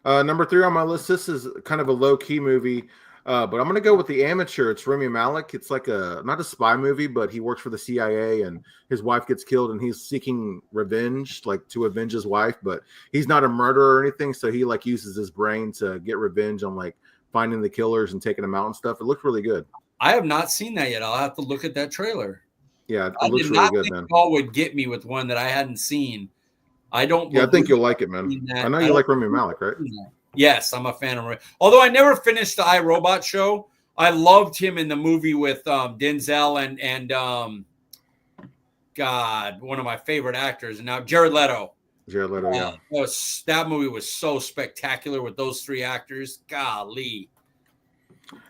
Number 3 on my list. This is kind of a low-key movie, but I'm going to go with The Amateur. It's Rami Malek. It's like not a spy movie, but he works for the CIA, and his wife gets killed, and he's seeking revenge, like to avenge his wife. But he's not a murderer or anything, so he like uses his brain to get revenge on like finding the killers and taking them out and stuff. It looks really good. I have not seen that yet. I'll have to look at that trailer. Yeah, it I looks did really not good, think man. Paul would get me with one that I hadn't seen. I don't. Yeah, I think you'll like it, man. I know you like Rami Malek, right? Yes, I'm a fan of Rami. Although I never finished the iRobot show, I loved him in the movie with Denzel and God, one of my favorite actors, and now Jared Leto. Jared Leto, yeah. That movie was so spectacular with those 3 actors. Golly.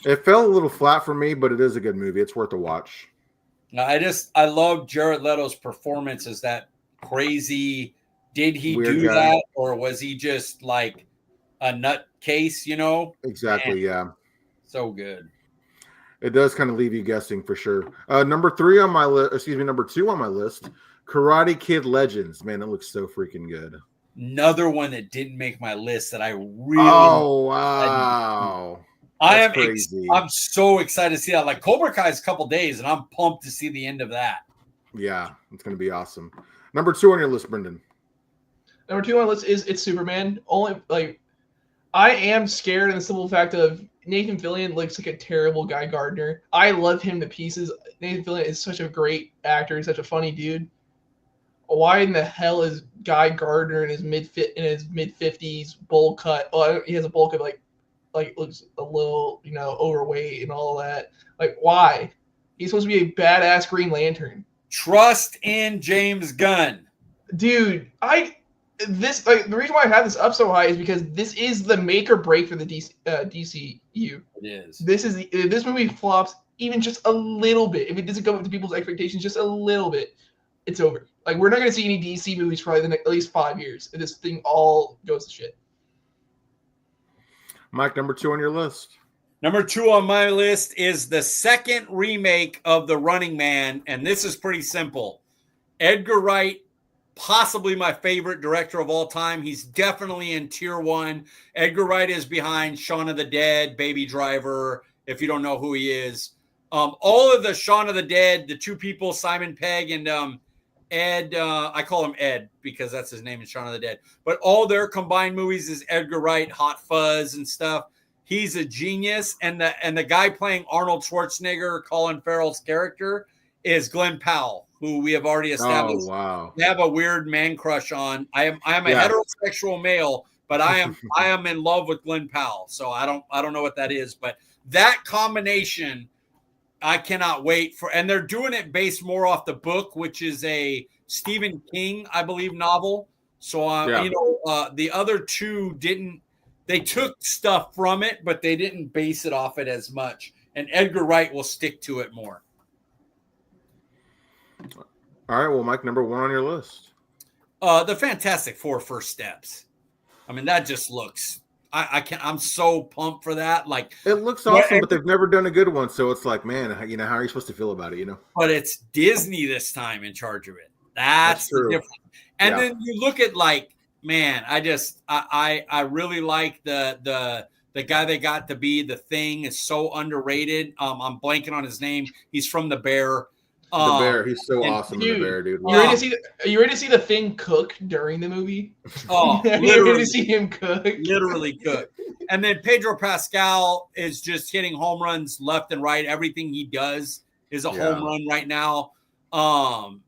It fell a little flat for me, but it is a good movie. It's worth a watch. I love Jared Leto's performance as that crazy. Did he Weird do guy. that, or was he just like a nutcase? You know, Exactly. Yeah. So good. It does kind of leave you guessing for sure. Number 2 on my list, Karate Kid Legends. Man, that looks so freaking good. Another one that didn't make my list that I really. Oh wow. I'm so excited to see that. Like Cobra Kai is a couple days, and I'm pumped to see the end of that. Yeah, it's going to be awesome. Number 2 on your list, Brenden. Number 2 on my list is It's Superman. Only like I am scared in the simple fact of Nathan Fillion looks like a terrible Guy Gardner. I love him to pieces. Nathan Fillion is such a great actor. He's such a funny dude. Why in the hell is Guy Gardner in his mid 50s bowl cut? Well, he has a bowl cut like looks a little, overweight and all that. Like, why? He's supposed to be a badass Green Lantern. Trust in James Gunn. Dude, the reason why I have this up so high is because this is the make or break for the DCU. It is. If this movie flops even just a little bit, if it doesn't go up to people's expectations just a little bit, it's over. Like, we're not going to see any DC movies for at least 5 years. If this thing all goes to shit. Mike, number 2 on your list. Number 2 on my list is the second remake of The Running Man, and this is pretty simple. Edgar Wright, possibly my favorite director of all time. He's definitely in tier 1. Edgar Wright is behind Shaun of the Dead, Baby Driver, if you don't know who he is. All of the Shaun of the Dead, the 2 people, Simon Pegg and Ed, I call him Ed because that's his name in Shaun of the Dead. But all their combined movies is Edgar Wright, Hot Fuzz and stuff. He's a genius. And the guy playing Arnold Schwarzenegger, Colin Farrell's character, is Glenn Powell, who we have already established. Oh, wow. We have a weird man crush on. I am a heterosexual male, but I am in love with Glenn Powell. So I don't know what that is, but that combination, I cannot wait for, and they're doing it based more off the book, which is a Stephen King, I believe, novel. So, the other 2 didn't, they took stuff from it, but they didn't base it off it as much. And Edgar Wright will stick to it more. All right. Well, Mike, number 1 on your list. The Fantastic Four First Steps. I mean, that just looks, I'm so pumped for that. Like, it looks awesome, but they've never done a good one. So it's like, man, how are you supposed to feel about it? But it's Disney this time in charge of it. That's the difference. And then you look at man, I really like the guy they got to be the Thing is so underrated. I'm blanking on his name. He's from The Bear. The Bear, he's so awesome in The Bear, dude. Wow. Are you ready to see the Thing cook during the movie? Oh, you ready to see him cook? Literally cook. And then Pedro Pascal is just hitting home runs left and right. Everything he does is a home run right now. And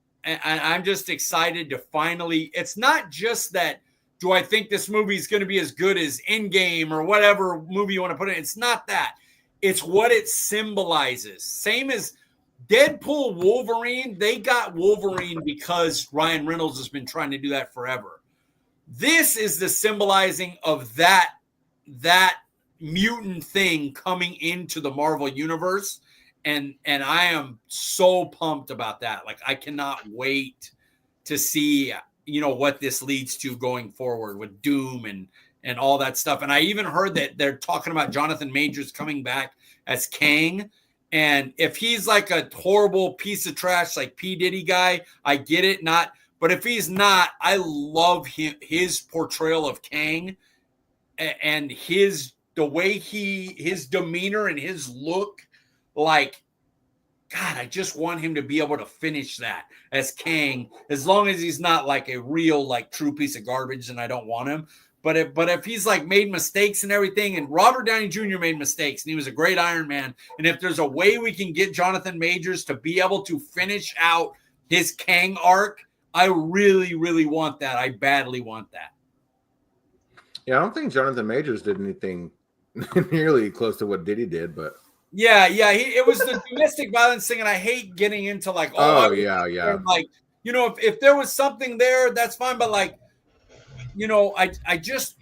I'm just excited to finally. It's not just that. Do I think this movie is going to be as good as Endgame or whatever movie you want to put in? It's not that. It's what it symbolizes. Same as Deadpool, Wolverine. They got Wolverine because Ryan Reynolds has been trying to do that forever. This is the symbolizing of that mutant thing coming into the Marvel universe. And I am so pumped about that. Like, I cannot wait to see, what this leads to going forward with Doom and all that stuff. And I even heard that they're talking about Jonathan Majors coming back as Kang. And if he's like a horrible piece of trash, like P. Diddy guy, I get it. But if he's not, I love his portrayal of Kang and the way his demeanor and his look. Like, God, I just want him to be able to finish that as Kang, as long as he's not like a real, like, true piece of garbage, and I don't want him. But if he's like made mistakes and everything, and Robert Downey Jr. made mistakes, and he was a great Iron Man, and if there's a way we can get Jonathan Majors to be able to finish out his Kang arc, I really, really want that. I badly want that. Yeah, I don't think Jonathan Majors did anything nearly close to what Diddy did, but. Yeah. It was the domestic violence thing, and I hate getting into like, yeah. Like, if there was something there, that's fine. But like, I just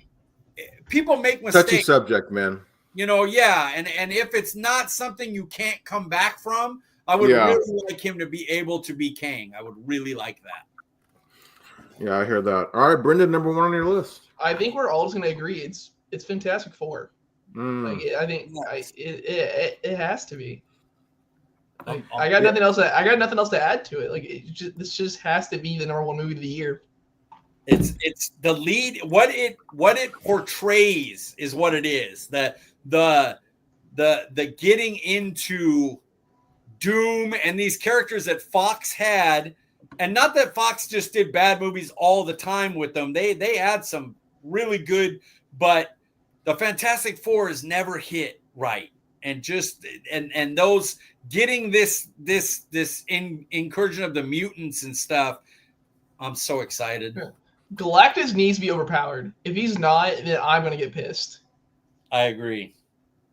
people make mistakes. Touchy subject, man. Yeah, and if it's not something you can't come back from, I would really like him to be able to be Kang. I would really like that. Yeah, I hear that. All right, Brenden, number 1 on your list. I think we're all just going to agree it's Fantastic Four. Like, I think it has to be. Like, I got nothing else. I got nothing else to add to it. Like, this just has to be the number 1 movie of the year. It's the lead. What it portrays is what it is. The getting into Doom and these characters that Fox had, and not that Fox just did bad movies all the time with them. They had some really good, but the Fantastic Four has never hit right. And just and those getting this incursion of the mutants and stuff, I'm so excited. Galactus needs to be overpowered. If he's not, then I'm gonna get pissed. I agree.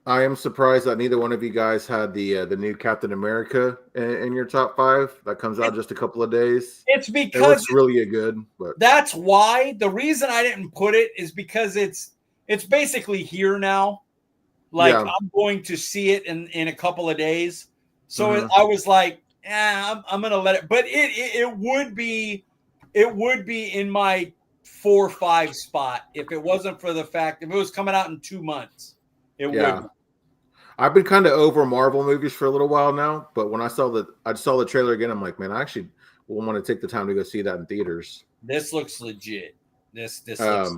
I am surprised that neither one of you guys had the new Captain America in your top 5. That comes out just a couple of days. It's because it looks really good. But that's why. The reason I didn't put it is because it's basically here now. Like, I'm going to see it in a couple of days. So I was like, I'm going to let it. But it would be in my 4 or 5 spot if it wasn't for the fact if it was coming out in 2 months. It would. I've been kind of over Marvel movies for a little while now, but when I saw the trailer again, I'm like, man, I actually will want to take the time to go see that in theaters. This looks legit. This looks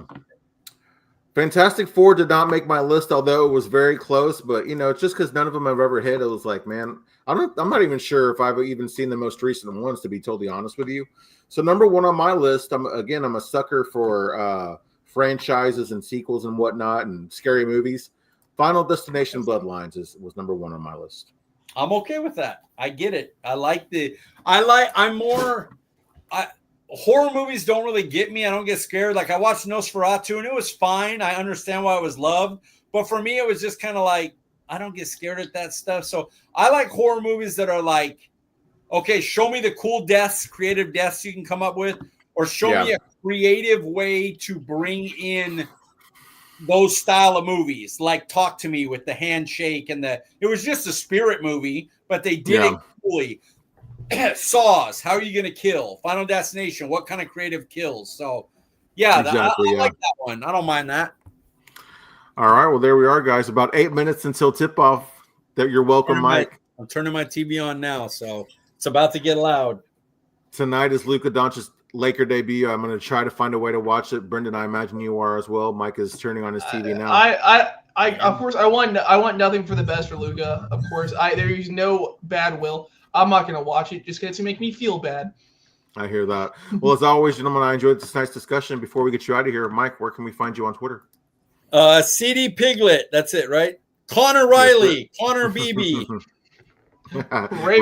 Fantastic Four did not make my list, although it was very close. But it's just because none of them have ever hit. It was like, man, I'm not even sure if I've even seen the most recent ones, to be totally honest with you. So number 1 on my list, I'm a sucker for franchises and sequels and whatnot and scary movies. Final Destination Bloodlines was number 1 on my list. I'm okay with that. I get it. Horror movies don't really get me. I don't get scared. Like, I watched Nosferatu and it was fine. I understand why it was loved. But for me, it was just kind of like, I don't get scared at that stuff. So I like horror movies that are like, okay, show me the cool deaths, creative deaths you can come up with, or show me a creative way to bring in those style of movies. Like Talk to Me with the handshake and it was just a spirit movie, but they did it coolly. Saws, how are you going to kill? Final Destination, what kind of creative kills? So, I like that one. I don't mind that. All right, well, there we are, guys. About 8 minutes until tip-off. You're welcome, Mike. I'm turning my TV on now, so it's about to get loud. Tonight is Luka Doncic's Laker debut. I'm going to try to find a way to watch it. Brenden, I imagine you are as well. Mike is turning on his TV now. I of course, I want nothing for the best for Luka. Of course, there is no bad will. I'm not going to watch it just because to make me feel bad. I hear that. Well, as always, gentlemen, I enjoyed this nice discussion. Before we get you out of here, Mike, where can we find you on Twitter? CD Piglet. That's it, right? Connor Riley. Connor BB. Ray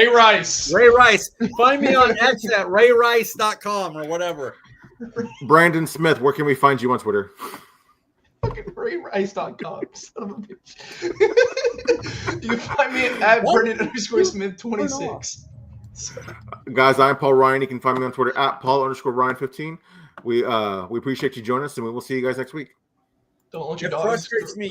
Rice. Ray Rice. Find me on X at rayrice.com or whatever. Brenden Smith, where can we find you on Twitter? Fucking rayrice.com. Son of a bitch. You can find me at Brenden_Smith26. Guys, I'm Paul Ryan. You can find me on Twitter at Paul_Ryan15. We appreciate you joining us, and we will see you guys next week. Don't let your It dogs frustrates me.